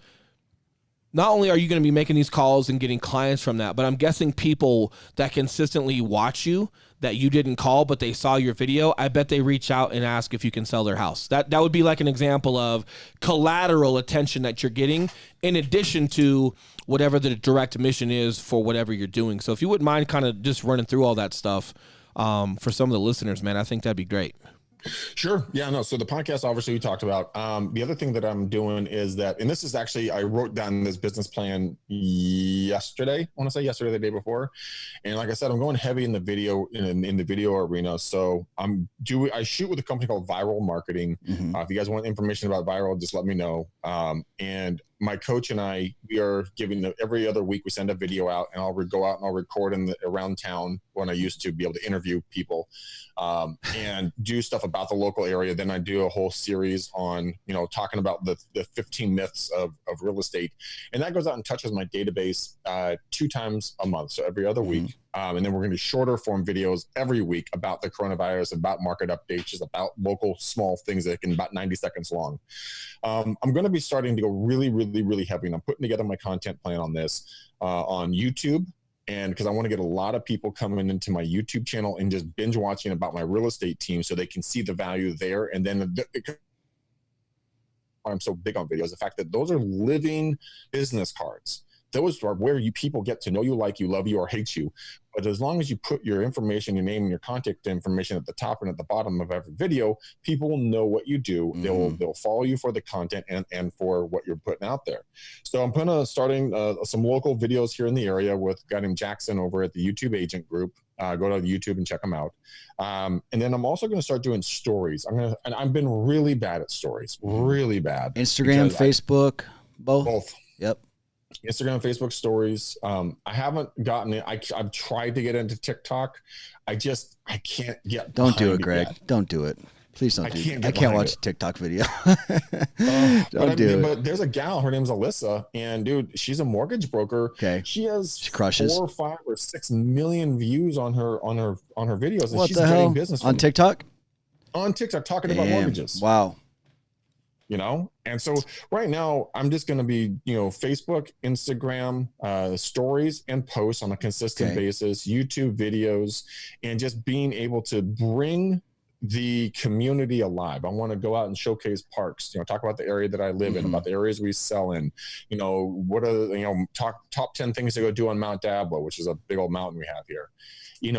Not only are you going to be making these calls and getting clients from that, but I'm guessing people that consistently watch you that you didn't call, but they saw your video, I bet they reach out and ask if you can sell their house. That would be like an example of collateral attention that you're getting in addition to whatever the direct mission is for whatever you're doing. So if you wouldn't mind kind of just running through all that stuff for some of the listeners, man, I think that'd be great. Sure. Yeah, no. So the podcast, obviously, we talked about. The other thing that I'm doing is that, and this is actually, I wrote down this business plan yesterday. I want to say yesterday, the day before. And like I said, I'm going heavy in the video, in the video arena. So I shoot with a company called Viral Marketing. If you guys want information about Viral, just let me know. And my coach and I, we are giving every other week, we send a video out, and I'll go out and I'll record around town when I used to be able to interview people and do stuff about the local area. Then I do a whole series on, talking about the 15 myths of real estate. And that goes out and touches my database 2 times a month. So every other week. And then we're going to do shorter form videos every week about the coronavirus, about market updates, just about local small things that can about 90 seconds long. I'm going to be starting to go really, really, really heavy. And I'm putting together my content plan on this on YouTube. And because I want to get a lot of people coming into my YouTube channel and just binge watching about my real estate team so they can see the value there. And then I'm so big on videos, the fact that those are living business cards. Those are where people get to know you, like you, love you, or hate you. But as long as you put your information, your name, and your contact information at the top and at the bottom of every video, people will know what you do. They'll follow you for the content and for what you're putting out there. So I'm going to starting some local videos here in the area with a guy named Jackson over at the YouTube Agent Group. Go to YouTube and check them out. And then I'm also going to start doing stories. And I've been really bad at stories, really bad. Instagram, Facebook, both. Both. Yep. Instagram, Facebook stories. I haven't gotten it. I've tried to get into TikTok. I can't get. Don't do it, Greg. Don't do it. Please don't do it. I can't watch a TikTok video. Don't do it. But there's a gal. Her name's Alyssa, and dude, she's a mortgage broker. Okay. She crushes 4 or 5 or 6 million views on her videos, and what she's the hell? getting business on TikTok. On TikTok, talking about mortgages. Wow. And so right now I'm just going to be, Facebook, Instagram, stories and posts on a consistent basis, YouTube videos, and just being able to bring the community alive. I want to go out and showcase parks, talk about the area that I live in, about the areas we sell in, what are top 10 things to go do on Mount Diablo, which is a big old mountain we have here.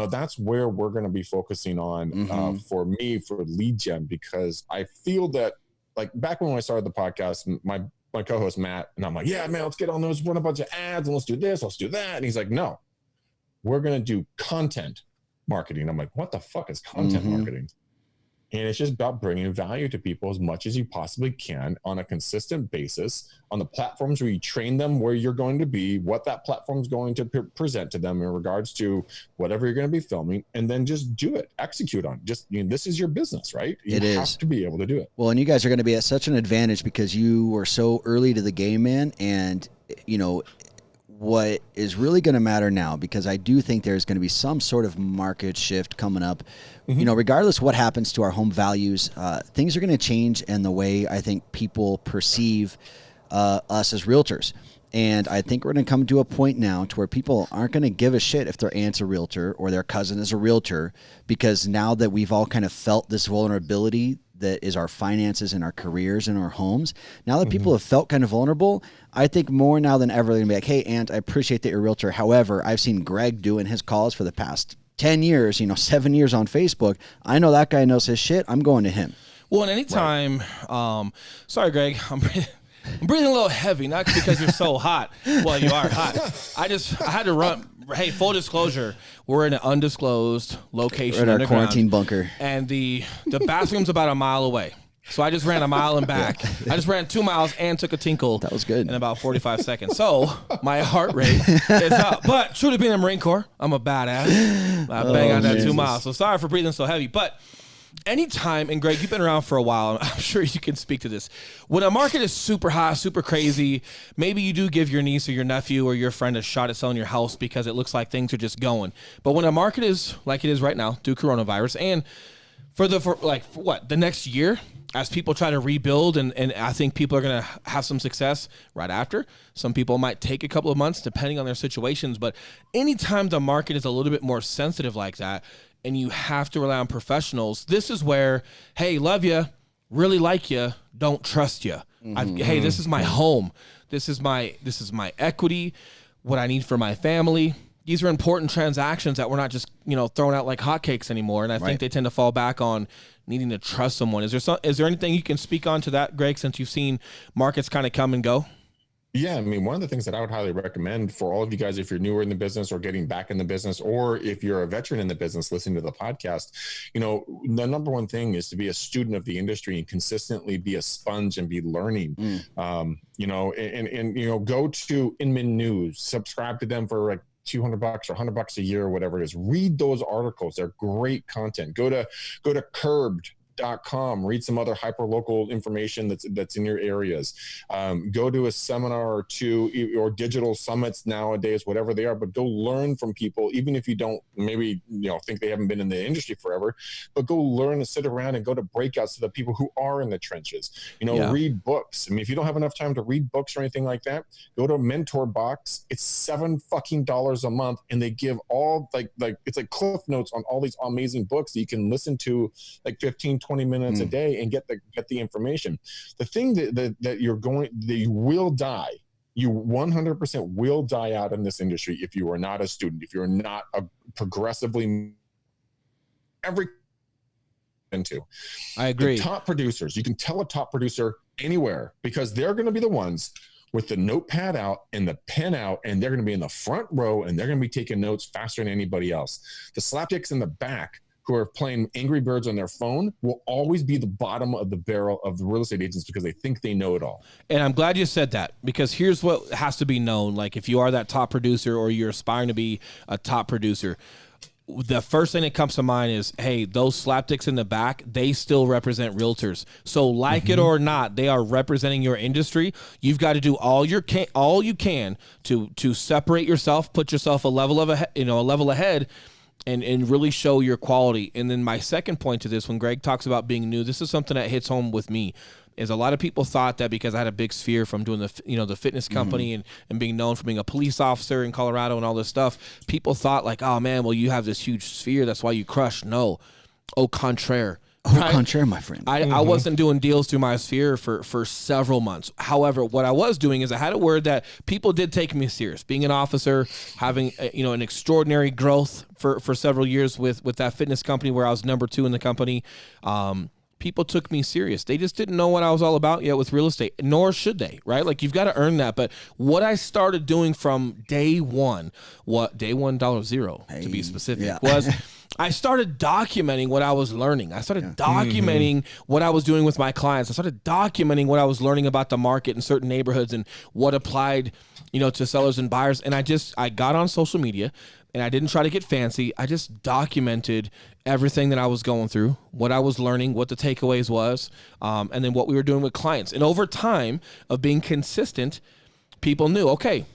That's where we're going to be focusing on for me, for lead gen, because I feel that, like back when I started the podcast, my co-host Matt and I'm like, yeah, man, let's get on those, run a bunch of ads and let's do this, let's do that. And he's like, no, we're going to do content marketing. I'm like, what the fuck is content marketing? And it's just about bringing value to people as much as you possibly can on a consistent basis on the platforms where you train them, where you're going to be, what that platform is going to present to them in regards to whatever you're going to be filming, and then just do it, execute on it. Just, this is your business, right? You have to be able to do it. Well, and you guys are going to be at such an advantage because you were so early to the game, man. And, what is really going to matter now, because I do think there's going to be some sort of market shift coming up, regardless what happens to our home values, things are going to change in the way I think people perceive us as realtors. And I think we're going to come to a point now to where people aren't going to give a shit if their aunt's a realtor or their cousin is a realtor, because now that we've all kind of felt this vulnerability that is our finances and our careers and our homes, now that people have felt kind of vulnerable, I think more now than ever they're going to be like, hey, aunt, I appreciate that you're a realtor. However, I've seen Greg doing his calls for the past 10 years, 7 years on Facebook. I know that guy knows his shit. I'm going to him. Well, and anytime, sorry, Greg, I'm breathing a little heavy, not because you're so hot. Well, you are hot. I had to run. Hey, full disclosure, we're in an undisclosed location. We're in our quarantine bunker. And the bathroom's about a mile away. So I just ran a mile and back. I just ran 2 miles and took a tinkle. That was good. In about 45 seconds. So my heart rate is up. But truly being in the Marine Corps, I'm a badass. I bang out that 2 miles. So sorry for breathing so heavy. But anytime, and Greg, you've been around for a while, and I'm sure you can speak to this. When a market is super hot, super crazy, maybe you do give your niece or your nephew or your friend a shot at selling your house because it looks like things are just going. But when a market is like it is right now due to coronavirus, and for the next year, as people try to rebuild, and I think people are going to have some success right after. Some people might take a couple of months depending on their situations. But anytime the market is a little bit more sensitive like that, and you have to rely on professionals, this is where, hey, love you, really like you, don't trust you. Hey, this is my home. This is my equity, what I need for my family. these are important transactions that we're not just, throwing out like hotcakes anymore. And I think they tend to fall back on needing to trust someone. Is there anything you can speak on to that, Greg, since you've seen markets kind of come and go? Yeah, I mean, one of the things that I would highly recommend for all of you guys, if you're newer in the business or getting back in the business, or if you're a veteran in the business listening to the podcast, the number one thing is to be a student of the industry and consistently be a sponge and be learning. And go to Inman News, subscribe to them for like $200 or $100 a year or whatever it is. Read those articles. They're great content. Go to curbed.com, read some other hyper local information that's in your areas. Go to a seminar or two, or digital summits nowadays, whatever they are, but go learn from people, even if you don't maybe think they haven't been in the industry forever, but go learn and sit around and go to breakouts to the people who are in the trenches. Read books. I mean, if you don't have enough time to read books or anything like that, go to Mentor Box. It's $7 a month, and they give all like it's like cliff notes on all these amazing books that you can listen to like 15-20 minutes a day and get the information. The thing that you will die, you 100% will die out in this industry if you are not a student, if you're not a progressively into. I agree. The top producers, you can tell a top producer anywhere, because they're going to be the ones with the notepad out and the pen out, and they're going to be in the front row, and they're going to be taking notes faster than anybody else. The slapdicks in the back who are playing Angry Birds on their phone will always be the bottom of the barrel of the real estate agents, because they think they know it all. And I'm glad you said that, because here's what has to be known. Like, if you are that top producer or you're aspiring to be a top producer, the first thing that comes to mind is, hey, those slapdicks in the back, they still represent realtors. So like it or not, they are representing your industry. You've got to do all you can to separate yourself, put yourself a level ahead, and really show your quality. And then my second point to this, when Greg talks about being new, this is something that hits home with me. Is a lot of people thought that because I had a big sphere from doing the fitness company and being known for being a police officer in Colorado and all this stuff, people thought like, oh man, well, you have this huge sphere, that's why you crush. No, au contraire. Au contraire, my friend. I wasn't doing deals through my sphere for several months. However, what I was doing is I had a word that people did take me serious. Being an officer, having an extraordinary growth for several years with that fitness company where I was number 2 in the company. People took me serious. They just didn't know what I was all about yet with real estate, nor should they, right? Like, you've got to earn that. But what I started doing from day one, $0 to be specific, was I started documenting what I was learning. I started documenting what I was doing with my clients. I started documenting what I was learning about the market in certain neighborhoods and what applied, to sellers and buyers. And I got on social media, and I didn't try to get fancy. I just documented everything that I was going through, what I was learning, what the takeaways was, and then what we were doing with clients. And over time of being consistent, people knew, okay,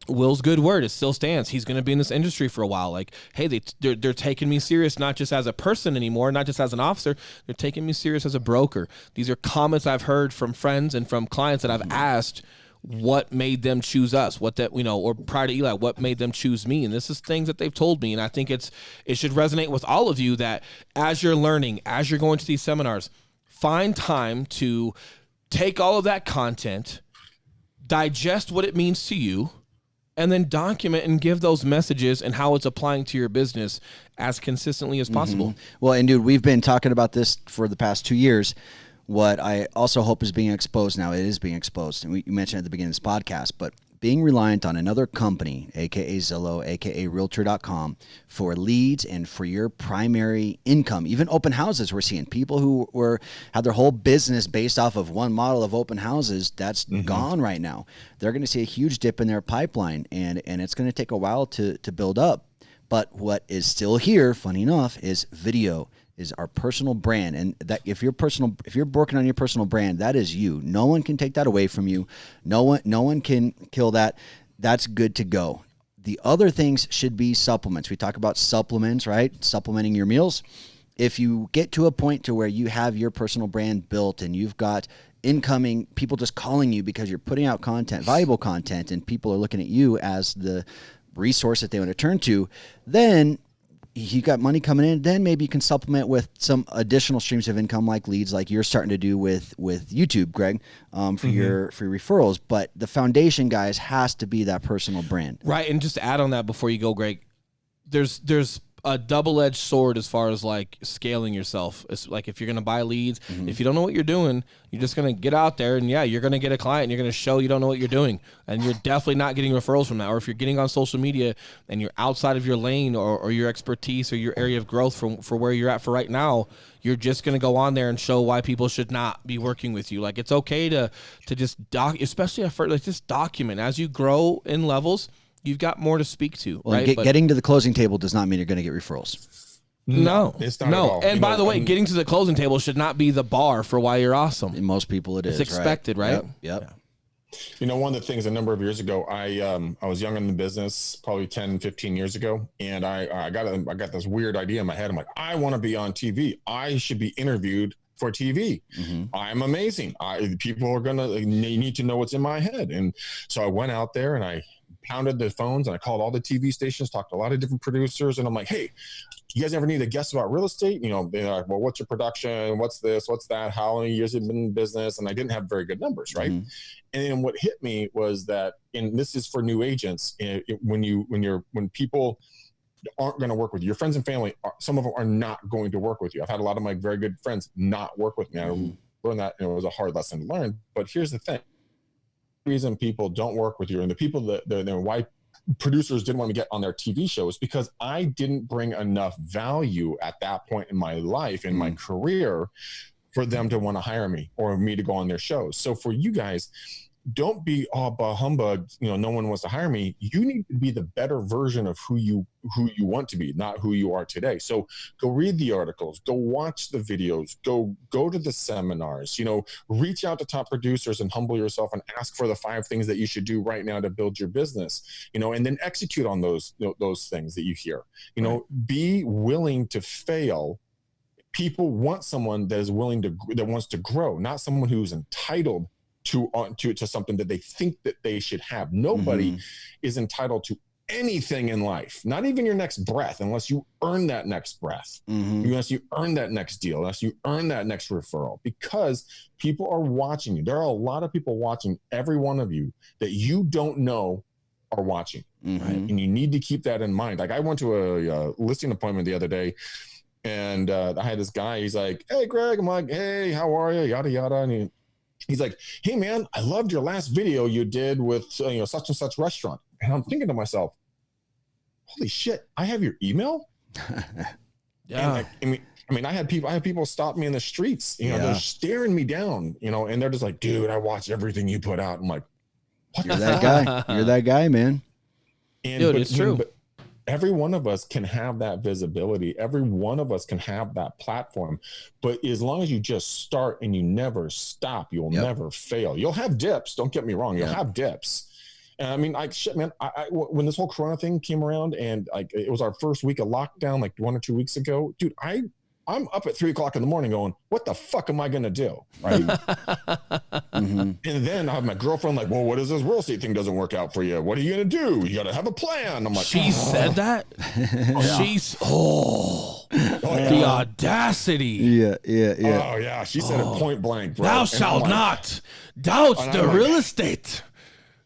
Will's good word, it still stands. He's going to be in this industry for a while. Like, hey, they're taking me serious, not just as a person anymore, not just as an officer. They're taking me serious as a broker. These are comments I've heard from friends and from clients that I've asked what made them choose us, or prior to Eli, what made them choose me. And this is things that they've told me. And I think it should resonate with all of you that as you're learning, as you're going to these seminars, find time to take all of that content, digest what it means to you, and then document and give those messages and how it's applying to your business as consistently as possible. Well, and dude, we've been talking about this for the past 2 years. What I also hope is being exposed now, it is being exposed, and you mentioned at the beginning of this podcast, but being reliant on another company, aka Zillow, aka Realtor.com, for leads and for your primary income, even open houses. We're seeing people who had their whole business based off of one model of open houses. That's gone right now. They're going to see a huge dip in their pipeline, and it's going to take a while to build up. But what is still here, funny enough, is video. Is our personal brand, and that if you're working on your personal brand, that is you. No one can take that away from you. No one can kill that. That's good to go. The other things should be supplements. We talk about supplements, right? Supplementing your meals. If you get to a point to where you have your personal brand built and you've got incoming people just calling you because you're putting out content, valuable content, and people are looking at you as the resource that they want to turn to, then you got money coming in, then maybe you can supplement with some additional streams of income like leads, like you're starting to do with YouTube, Greg, for your referrals. But the foundation, guys, has to be that personal brand. Right. And just to add on that before you go, Greg, there's a double-edged sword as far as like scaling yourself. It's like if you're going to buy leads, if you don't know what you're doing, you're just going to get out there and you're going to get a client and you're going to show you don't know what you're doing. And you're definitely not getting referrals from that. Or if you're getting on social media and you're outside of your lane or your expertise or your area of growth for where you're at for right now, you're just going to go on there and show why people should not be working with you. Like it's okay to just especially at first, like just document as you grow in levels. You've got more to speak to, well, right? Getting to the closing table does not mean you're going to get referrals. No, it's not at all. And by the way, getting to the closing table should not be the bar for why you're awesome. In most people, it's expected, right? Yep. You know, one of the things a number of years ago, I was young in the business, probably 10, 15 years ago. And I got this weird idea in my head. I'm like, I want to be on TV. I should be interviewed for TV. I'm amazing. People are need to know what's in my head. And so I went out there and I pounded the phones and I called all the TV stations, talked to a lot of different producers. And I'm like, hey, you guys ever need a guest about real estate? You know, they're like, well, what's your production? What's this? What's that? How many years have you been in business? And I didn't have very good numbers. Right. And then what hit me was that, and this is for new agents, when people aren't going to work with you, your friends and family, some of them are not going to work with you. I've had a lot of my very good friends not work with me. I learned that, and it was a hard lesson to learn. But here's the thing. The reason people don't work with you and the people why producers didn't want to get on their TV shows because I didn't bring enough value at that point in my life, in my career, for them to want to hire me or me to go on their shows. So for you guys, don't be all bah humbug, no one wants to hire me. You need to be the better version of who you want to be, not who you are today. So go read the articles, go watch the videos, go to the seminars, reach out to top producers and humble yourself and ask for the 5 things that you should do right now to build your business, and then execute on those things that you hear, be willing to fail. People want someone that is that wants to grow, not someone who's entitled to something that they think that they should have. Nobody is entitled to anything in life, not even your next breath, unless you earn that next breath, unless you earn that next deal, unless you earn that next referral, because people are watching you. There are a lot of people watching every one of you that you don't know are watching, right? And you need to keep that in mind. Like I went to a listing appointment the other day, and I had this guy, he's like, hey, Greg. I'm like, hey, how are you? Yada, yada. And he's like, hey, man, I loved your last video you did with such and such restaurant. And I'm thinking to myself, holy shit, I have your email? Yeah. And I had people stop me in the streets, they're staring me down, and they're just like, dude, I watch everything you put out. I'm like, what? You're that guy. You're that guy, man. Dude, it's true. But every one of us can have that visibility. Every one of us can have that platform. But as long as you just start and you never stop, you'll never fail. You'll have dips. Don't get me wrong. You'll have dips. And I mean, shit, man, when this whole Corona thing came around and it was our first week of lockdown, like 1 or 2 weeks ago, dude, I'm up at 3:00 in the morning going, what the fuck am I going to do? Right. And then I have my girlfriend like, well, what is this real estate thing doesn't work out for you? What are you going to do? You got to have a plan. I'm like, she said that. She's the audacity. Yeah. Oh yeah. She said it point blank, bro. Thou shalt not doubt the real estate.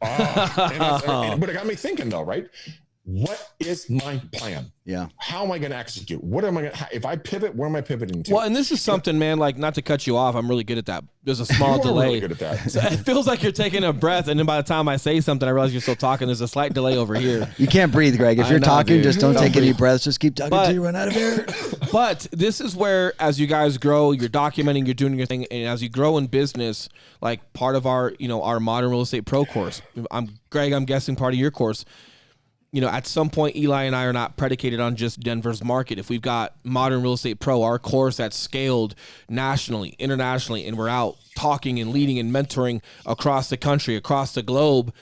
But it got me thinking though, right? What is my plan? Yeah. How am I going to execute? What am I going to, if I pivot, where am I pivoting to? Well, and this is something, man, like not to cut you off. I'm really good at that. There's a small delay. Really good at that. So it feels like you're taking a breath. And then by the time I say something, I realize you're still talking. There's a slight delay over here. You can't breathe, Greg. If you're talking, just don't take any breaths. Just keep talking until you run out of air. But this is where, as you guys grow, you're documenting, you're doing your thing. And as you grow in business, like part of our, our Modern Real Estate Pro course, Greg, I'm guessing part of your course, at some point, Eli and I are not predicated on just Denver's market. If we've got Modern Real Estate Pro, our course that's scaled nationally, internationally, and we're out talking and leading and mentoring across the country, across the globe,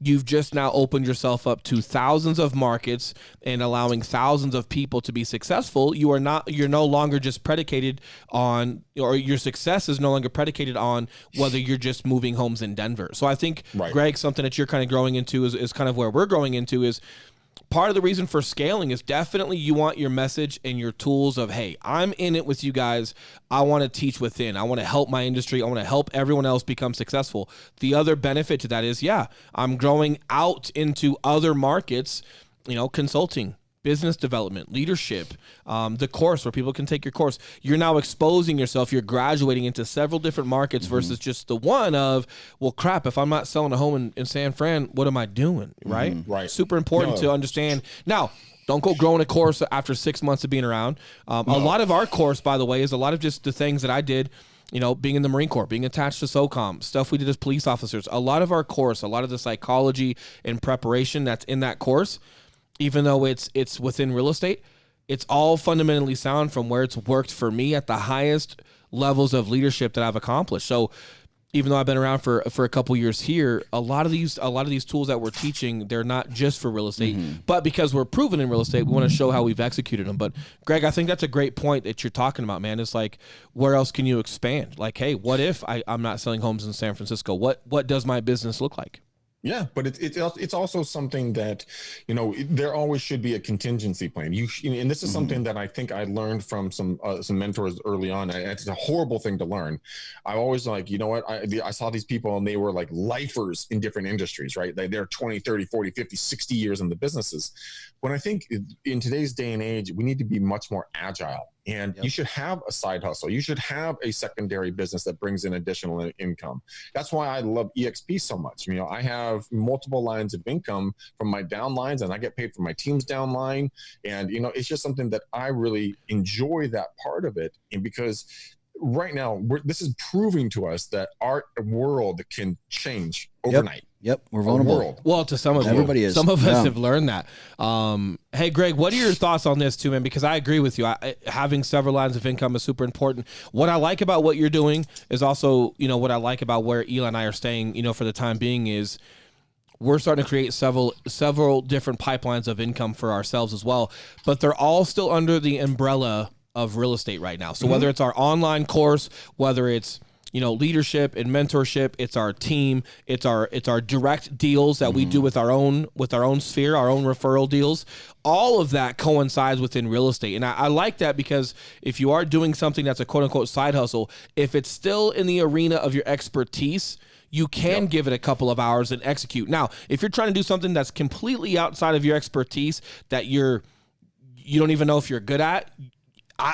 you've just now opened yourself up to thousands of markets and allowing thousands of people to be successful. You're no longer just predicated on, or your success is no longer predicated on whether you're just moving homes in Denver. So I think, Greg, something that you're kind of growing into is kind of where we're growing into is part of the reason for scaling is definitely you want your message and your tools of, hey, I'm in it with you guys. I want to teach within. I want to help my industry. I want to help everyone else become successful. The other benefit to that is, I'm growing out into other markets, consulting, business development, leadership, the course where people can take your course. You're now exposing yourself. You're graduating into several different markets versus just the one of, well, crap, if I'm not selling a home in San Fran, what am I doing? Right? Right. Super important to understand. Now, don't go growing a course after 6 months of being around. A lot of our course, by the way, is a lot of just the things that I did, being in the Marine Corps, being attached to SOCOM, stuff we did as police officers. A lot of our course, a lot of the psychology and preparation that's in that course, even though it's within real estate, it's all fundamentally sound from where it's worked for me at the highest levels of leadership that I've accomplished. So even though I've been around for a couple years here, a lot of these tools that we're teaching, they're not just for real estate, but because we're proven in real estate, we want to show how we've executed them. But Greg, I think that's a great point that you're talking about, man. It's like, where else can you expand? Like, hey, what if I'm not selling homes in San Francisco? What does my business look like? Yeah, but it's also something that, there always should be a contingency plan. And this is something that I think I learned from some mentors early on. It's a horrible thing to learn. I always like, I saw these people and they were like lifers in different industries, right? They're 20, 30, 40, 50, 60 years in the businesses. When I think in today's day and age, we need to be much more agile. And you should have a side hustle. You should have a secondary business that brings in additional income. That's why I love EXP so much. I have multiple lines of income from my downlines, and I get paid for my team's downline. And, it's just something that I really enjoy, that part of it. And because right now, this is proving to us that our world can change overnight. Yep, we're vulnerable. Well, to some of everybody you. is. Some of us have learned that. Hey, Greg, what are your thoughts on this too, man? Because I agree with you. Having several lines of income is super important. What I like about what you're doing is also, what I like about where Eli and I are staying, for the time being is we're starting to create several different pipelines of income for ourselves as well. But they're all still under the umbrella of real estate right now. So whether it's our online course, whether it's leadership and mentorship, it's our team, it's our direct deals that we do with our own sphere, our own referral deals. All of that coincides within real estate. And I like that because if you are doing something that's a quote unquote side hustle, if it's still in the arena of your expertise, you can give it a couple of hours and execute. Now, if you're trying to do something that's completely outside of your expertise that you don't even know if you're good at,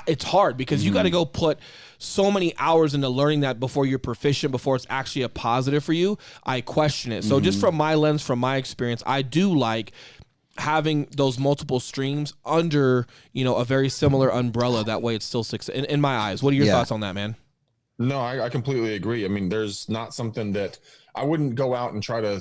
it's hard because you got to go put so many hours into learning that before you're proficient, before it's actually a positive for you. I question it. So just from my lens, from my experience, I do like having those multiple streams under, a very similar umbrella. That way it's still in my eyes. What are your thoughts on that, man? No, I completely agree. I mean, there's not something that I wouldn't go out and try to,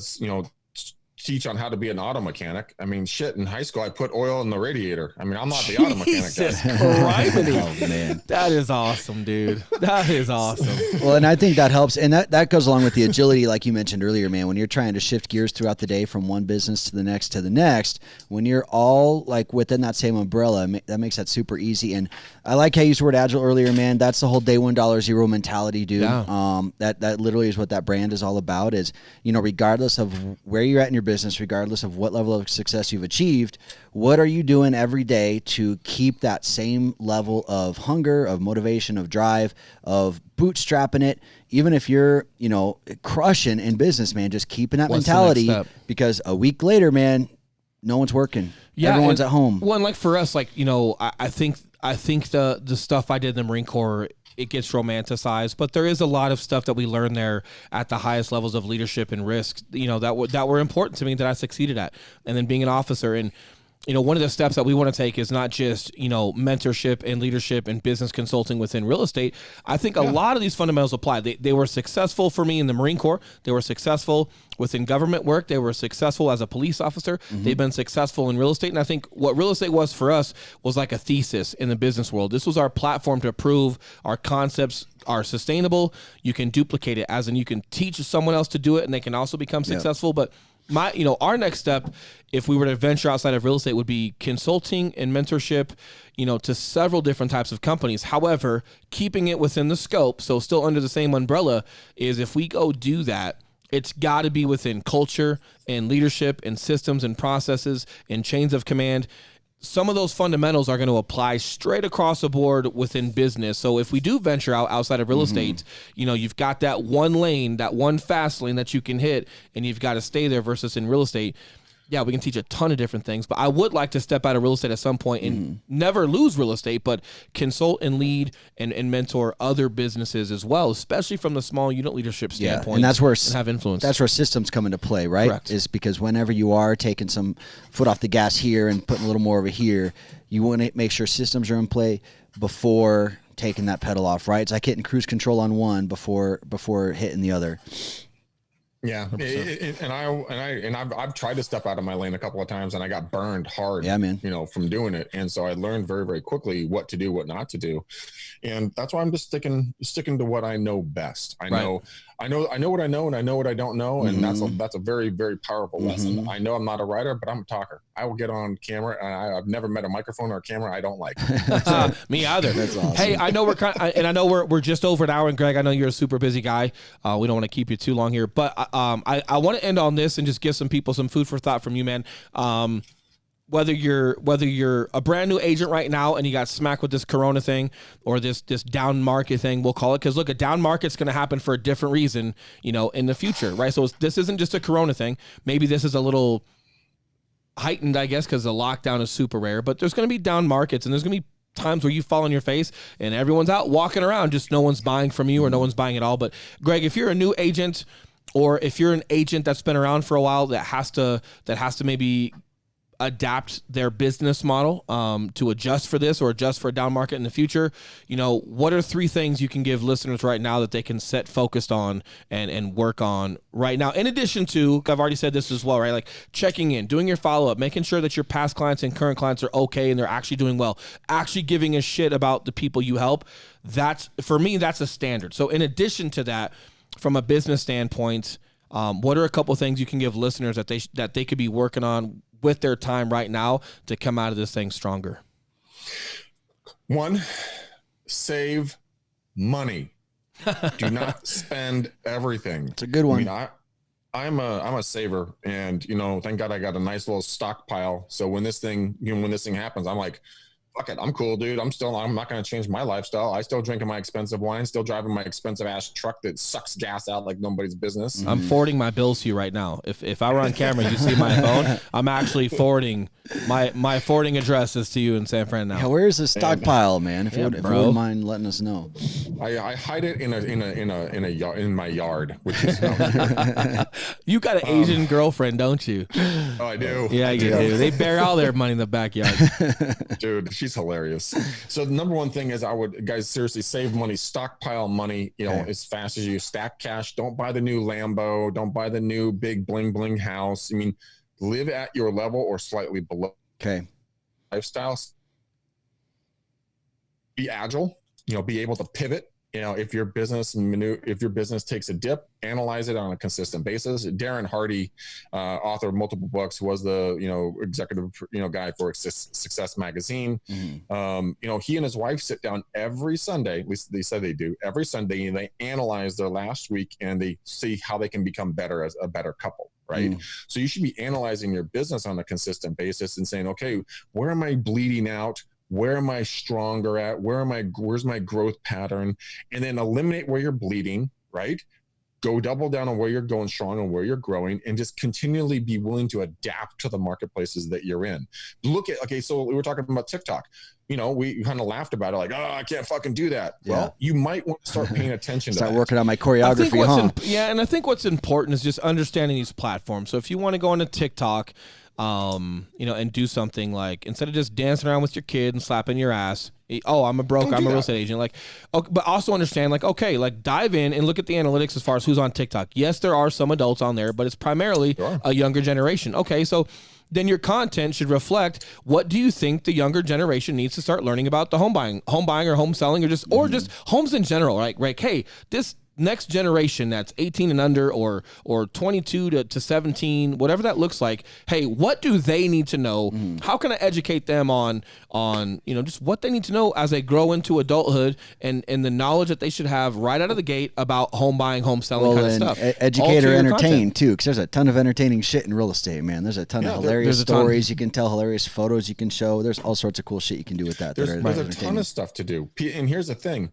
teach on how to be an auto mechanic. I mean, shit, in high school, I put oil in the radiator. I mean, I'm not the auto mechanic guy. Oh, man. That is awesome, dude. That is awesome. Well, and I think that helps. And that goes along with the agility, like you mentioned earlier, man. When you're trying to shift gears throughout the day from one business to the next, when you're all like within that same umbrella, that makes that super easy. And I like how you used the word agile earlier, man. That's the whole day $1 mentality, dude. Yeah. That literally is what that brand is all about is, regardless of where you're at in your business, regardless of what level of success you've achieved, what are you doing every day to keep that same level of hunger, of motivation, of drive, of bootstrapping it? Even if you're, crushing in business, man, just keeping that mentality, because a week later, man, no one's working. Yeah, everyone's at home. Well, and like for us, like, I think the stuff I did in the Marine Corps, it gets romanticized, but there is a lot of stuff that we learn there at the highest levels of leadership and risk, that were important to me, that I succeeded at. And then being an officer, and one of the steps that we want to take is not just, mentorship and leadership and business consulting within real estate. I think a lot of these fundamentals apply. They were successful for me in the Marine Corps. They were successful within government work. They were successful as a police officer. They've been successful in real estate. And I think what real estate was for us was like a thesis in the business world. This was our platform to prove our concepts are sustainable. You can duplicate it, as in you can teach someone else to do it and they can also become successful. But our next step, if we were to venture outside of real estate, would be consulting and mentorship, to several different types of companies. However, keeping it within the scope, so still under the same umbrella, is if we go do that, It's got to be within culture and leadership and systems and processes and chains of command. Some of those fundamentals are going to apply straight across the board within business. So if we do venture outside of real estate, you've got that one lane, that one fast lane that you can hit, and you've got to stay there versus in real estate. Yeah, we can teach a ton of different things, but I would like to step out of real estate at some point and never lose real estate, but consult and lead and mentor other businesses as well, especially from the small unit leadership standpoint. And that's where have influence. That's where systems come into play, right? Correct. Is because whenever you are taking some foot off the gas here and putting a little more over here, you want to make sure systems are in play before taking that pedal off, right? It's like hitting cruise control on one before hitting the other. Yeah, I've tried to step out of my lane a couple of times, and I got burned hard. Yeah, man. From doing it, and so I learned very, very quickly what to do, what not to do, and that's why I'm just sticking to what I know best. I know what I know, and I know what I don't know, and that's a very, very powerful lesson. I know I'm not a writer, but I'm a talker. I will get on camera, and I've never met a microphone or a camera I don't like. Me either. That's awesome. Hey, I know I know we're just over an hour, and Greg, I know you're a super busy guy. We don't want to keep you too long here, but I want to end on this and just give some people some food for thought from you, man. Whether you're a brand new agent right now and you got smacked with this Corona thing or this down market thing, we'll call it, because look, a down market's going to happen for a different reason, in the future, right? So this isn't just a Corona thing. Maybe this is a little heightened, I guess, because the lockdown is super rare. But there's going to be down markets, and there's going to be times where you fall on your face and everyone's out walking around, just no one's buying from you or no one's buying at all. But Greg, if you're a new agent, or if you're an agent that's been around for a while that has to maybe adapt their business model to adjust for this or adjust for a down market in the future, what are 3 things you can give listeners right now that they can set focused on and work on right now? In addition to, I've already said this as well, right? Like checking in, doing your follow-up, making sure that your past clients and current clients are okay and they're actually doing well, actually giving a shit about the people you help. For me, that's a standard. So in addition to that, from a business standpoint, what are a couple of things you can give listeners that they could be working on with their time right now to come out of this thing stronger? 1, save money. Do not spend everything. It's a good one. I mean, I'm a saver, and thank God I got a nice little stockpile. So when this thing happens, I'm like, fuck it, I'm cool, dude. I'm not going to change my lifestyle. I still drinking my expensive wine, still driving my expensive ass truck that sucks gas out like nobody's business. I'm forwarding my bills to you right now. If I were on camera, you see my phone, I'm actually forwarding my forwarding address is to you in San Fran now. Yeah, where's the stockpile, man? If you wouldn't mind letting us know. I hide it in my yard, which is You got an Asian girlfriend, don't you? Oh, I do. Yeah, you do. They bury all their money in the backyard. Dude, she's hilarious. So the number one thing is guys, seriously, save money, stockpile money, as fast as you stack cash. Don't buy the new Lambo. Don't buy the new big bling bling house. I mean, live at your level or slightly below. Okay. Lifestyles. Be agile, be able to pivot. If your business takes a dip, analyze it on a consistent basis. Darren Hardy, author of multiple books, who was the executive guy for Success Magazine. Mm-hmm. He and his wife sit down every Sunday. At least they say they do every Sunday, and they analyze their last week and they see how they can become better as a better couple. Right. So you should be analyzing your business on a consistent basis and saying, okay, where am I bleeding out? Where am I stronger at? Where's my growth pattern? And then eliminate where you're bleeding, right? Go double down on where you're going strong and where you're growing, and just continually be willing to adapt to the marketplaces that you're in. So we were talking about TikTok. We kind of laughed about it, like, oh, I can't fucking do that. Yeah. Well, you might want to start paying attention to that. Start working on my choreography, and I think what's important is just understanding these platforms. So if you want to go onto TikTok, and do something like, instead of just dancing around with your kid and slapping your ass, I'm a real estate agent. But also understand, dive in and look at the analytics as far as who's on TikTok. Yes, there are some adults on there, but it's primarily a younger generation. Okay, so then your content should reflect, what do you think the younger generation needs to start learning about the home buying or home selling or just homes in general, right? Hey, this next generation that's 18 and under or 22 to 17, whatever that looks like, hey, what do they need to know? How can I educate them on just what they need to know as they grow into adulthood and the knowledge that they should have right out of the gate about home buying, home selling kind of stuff. Educate or entertain too, because there's a ton of entertaining shit in real estate, man. There's a ton of hilarious stories you can tell, hilarious photos you can show. There's all sorts of cool shit you can do with that. There's a ton of stuff to do. And here's the thing.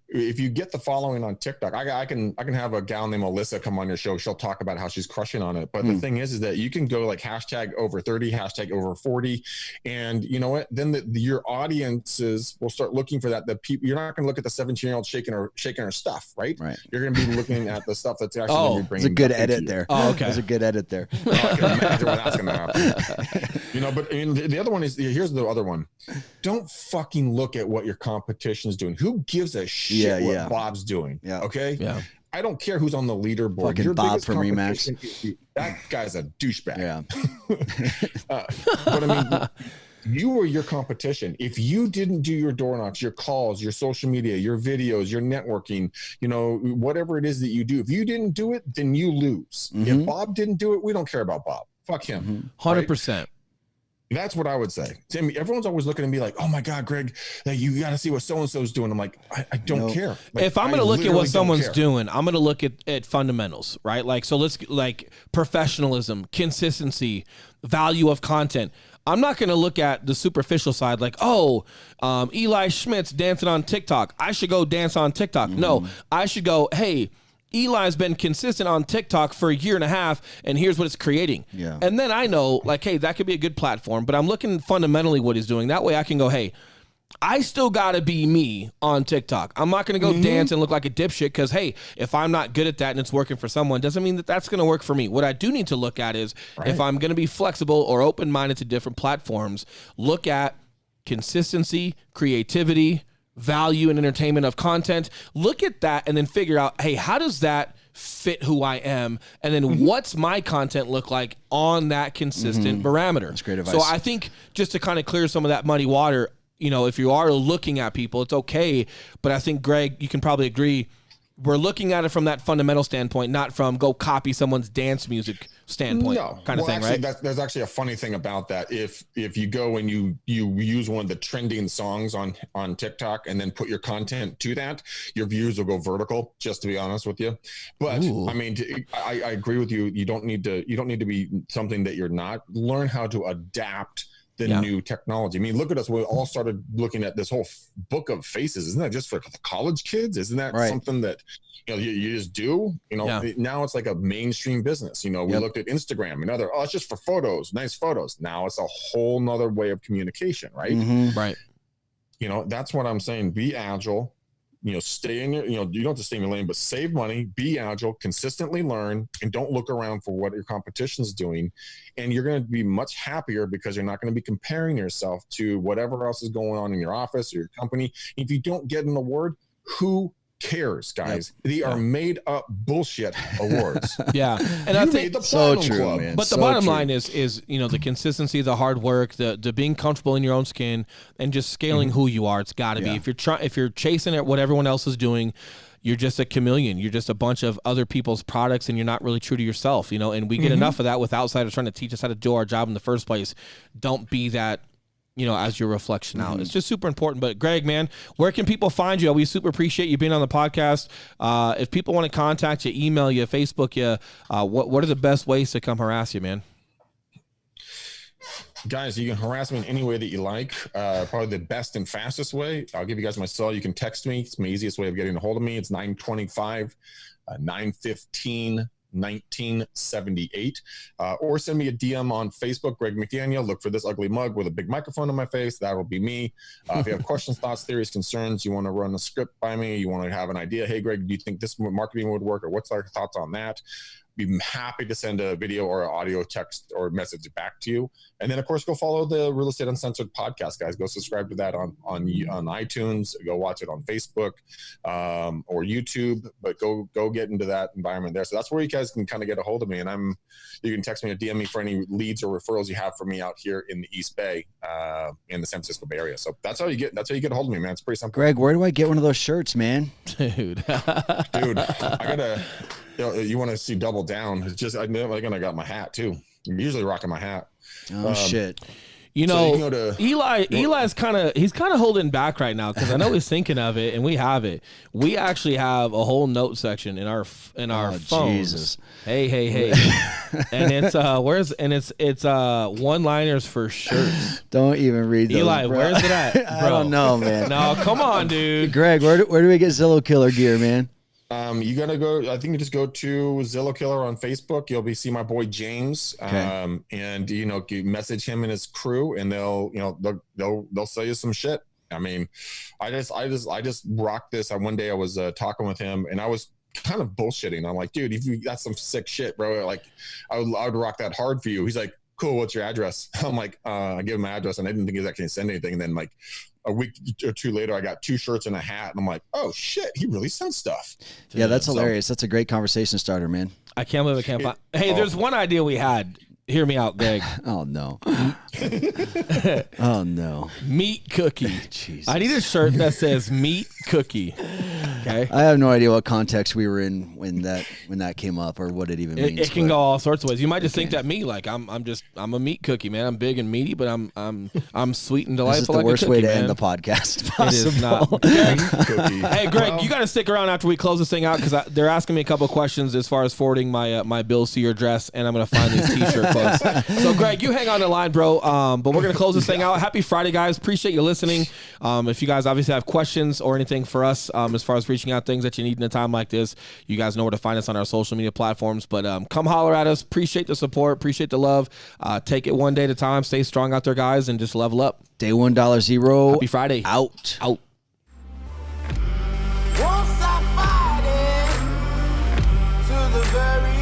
If you get the following on TikTok, I can have a gal named Alyssa come on your show. She'll talk about how she's crushing on it. But the thing is that you can go like hashtag over 30, hashtag over 40. And you know what? Then your audiences will start looking for that. The people, you're not going to look at the 17-year-old shaking her stuff, right? You're going to be looking at the stuff that's actually going to be bringing. It's a good edit there. Oh, okay. There's a good edit there. I can imagine when that's going to happen. But the other one is, here's the other one. Don't fucking look at what your competition is doing. Who gives a shit what Bob's doing? Okay? Yeah. I don't care who's on the leaderboard. Fucking Your Bob biggest from Remax. That guy's a douchebag. Yeah. But I mean, you were your competition. If you didn't do your door knocks, your calls, your social media, your videos, your networking, whatever it is that you do, if you didn't do it, then you lose. If Bob didn't do it, we don't care about Bob. Fuck him. 100%. That's what I would say. Tim, everyone's always looking at me like, oh my God, Greg, you got to see what so-and-so's doing. I'm like, I don't care. Like, if I'm going to look at what someone's doing, I'm going to look at fundamentals, right? Like, so let's like professionalism, consistency, value of content. I'm not going to look at the superficial side like, Eli Schmidt's dancing on TikTok. I should go dance on TikTok. No, I should go, hey, Eli's been consistent on TikTok for a year and a half, and here's what it's creating. Yeah. And then I know, like, hey, that could be a good platform, but I'm looking fundamentally what he's doing. That way I can go, hey, I still got to be me on TikTok. I'm not going to go dance and look like a dipshit because, hey, if I'm not good at that and it's working for someone, doesn't mean that that's going to work for me. What I do need to look at is if I'm going to be flexible or open-minded to different platforms, look at consistency, creativity, value and entertainment of content. Look at that and then figure out, hey, how does that fit who I am? And then what's my content look like on that consistent parameter? That's great advice. So I think just to kind of clear some of that muddy water, if you are looking at people, it's okay. But I think, Greg, you can probably agree, we're looking at it from that fundamental standpoint, not from go copy someone's dance music standpoint kind of thing, actually, right? There's actually a funny thing about that. If you go and you use one of the trending songs on TikTok and then put your content to that, your views will go vertical, just to be honest with you. But I mean, I agree with you. You don't need to be something that you're not. Learn how to adapt the new technology. I mean, look at us. We all started looking at this whole book of faces. Isn't that just for college kids? Isn't that something that you just do? Now it's like a mainstream business. We looked at Instagram and it's just for photos, nice photos. Now it's a whole nother way of communication, right? Right. That's what I'm saying. Be agile. Stay in your, you don't have to stay in your lane, but save money, be agile, consistently learn, and don't look around for what your competition is doing. And you're going to be much happier because you're not going to be comparing yourself to whatever else is going on in your office or your company. If you don't get an award, who cares, guys? They are made up bullshit awards. And I think the so true, club. Man. But the bottom line is the consistency, the hard work, the being comfortable in your own skin, and just scaling who you are. It's got to be. If you're chasing at what everyone else is doing, you're just a chameleon. You're just a bunch of other people's products, and you're not really true to yourself. And we get enough of that with outsiders trying to teach us how to do our job in the first place. Don't be that. As your reflection out. It's just super important. But Greg, man, where can people find you? We super appreciate you being on the podcast. If people want to contact you, email you, Facebook you, what are the best ways to come harass you, man? Guys, you can harass me in any way that you like. Probably the best and fastest way. I'll give you guys my cell. You can text me. It's my easiest way of getting a hold of me. It's 925-915 1978, or send me a DM on Facebook, Greg McDaniel. Look for this ugly mug with a big microphone on my face. That will be me. If you have questions, thoughts, theories, concerns, you want to run a script by me, you want to have an idea, hey Greg, do you think this marketing would work, or what's our thoughts on that? be happy to send a video or an audio text or message back to you. And then of course, go follow the Real Estate Uncensored podcast, guys. Go subscribe to that on iTunes, go watch it on Facebook or YouTube, but go get into that environment there. So that's where you guys can kind of get a hold of me. And you can text me or DM me for any leads or referrals you have for me out here in the East Bay, in the San Francisco Bay Area. So that's how you get a hold of me, man. It's pretty simple. Greg, where do I get one of those shirts, man? Dude, I gotta, you want to see double down. It's just, I got my hat too. I'm usually rocking my hat. Oh shit. Eli's he's kind of holding back right now because I know he's thinking of it, and we have it. We actually have a whole note section in our phones. Jesus. Hey, and it's one-liners for shirts. Don't even read those, Eli, bro. where's it at, bro? I don't know, man. No, come on, dude. Greg, where do we get Zillow Killer gear, man? You gotta go. I think you just go to Zillow Killer on Facebook. You'll see my boy James, okay. And you message him and his crew, and they'll sell you some shit. I mean, I just rocked this. One day I was talking with him, and I was kind of bullshitting. I'm like, dude, if you got some sick shit, bro, like I would rock that hard for you. He's like, cool. What's your address? I'm like, I give him my address, and I didn't think he was actually gonna send anything. And then like a week or two later, I got 2 shirts and a hat, and I'm like, oh shit, he really sends stuff. Yeah, that's hilarious. That's a great conversation starter, man. I can't believe I can't find. Hey, there's one idea we had. Hear me out, Greg. Oh no. Oh no. Meat cookie. Jesus. I need a shirt that says meat cookie. Okay. I have no idea what context we were in when that came up or what it even means. It can go all sorts of ways. You might just think that me, like I'm a meat cookie, man. I'm big and meaty, but I'm sweet and delightful. This is the like worst a cookie, way to man. end the podcast It is not. possible. Hey, Greg, you got to stick around after we close this thing out because they're asking me a couple of questions as far as forwarding my bills to your address, and I'm going to find these T-shirt quotes. So, Greg, you hang on the line, bro. But we're going to close this thing out. Happy Friday, guys. Appreciate you listening. If you guys obviously have questions or anything for us as far as reaching out things that you need in a time like this, you guys know where to find us on our social media platforms. But come holler at us. Appreciate the support. Appreciate the love. Take it one day at a time. Stay strong out there, guys, and just level up. Day $1 Happy Friday. Out. Out. Won't stop fighting to the very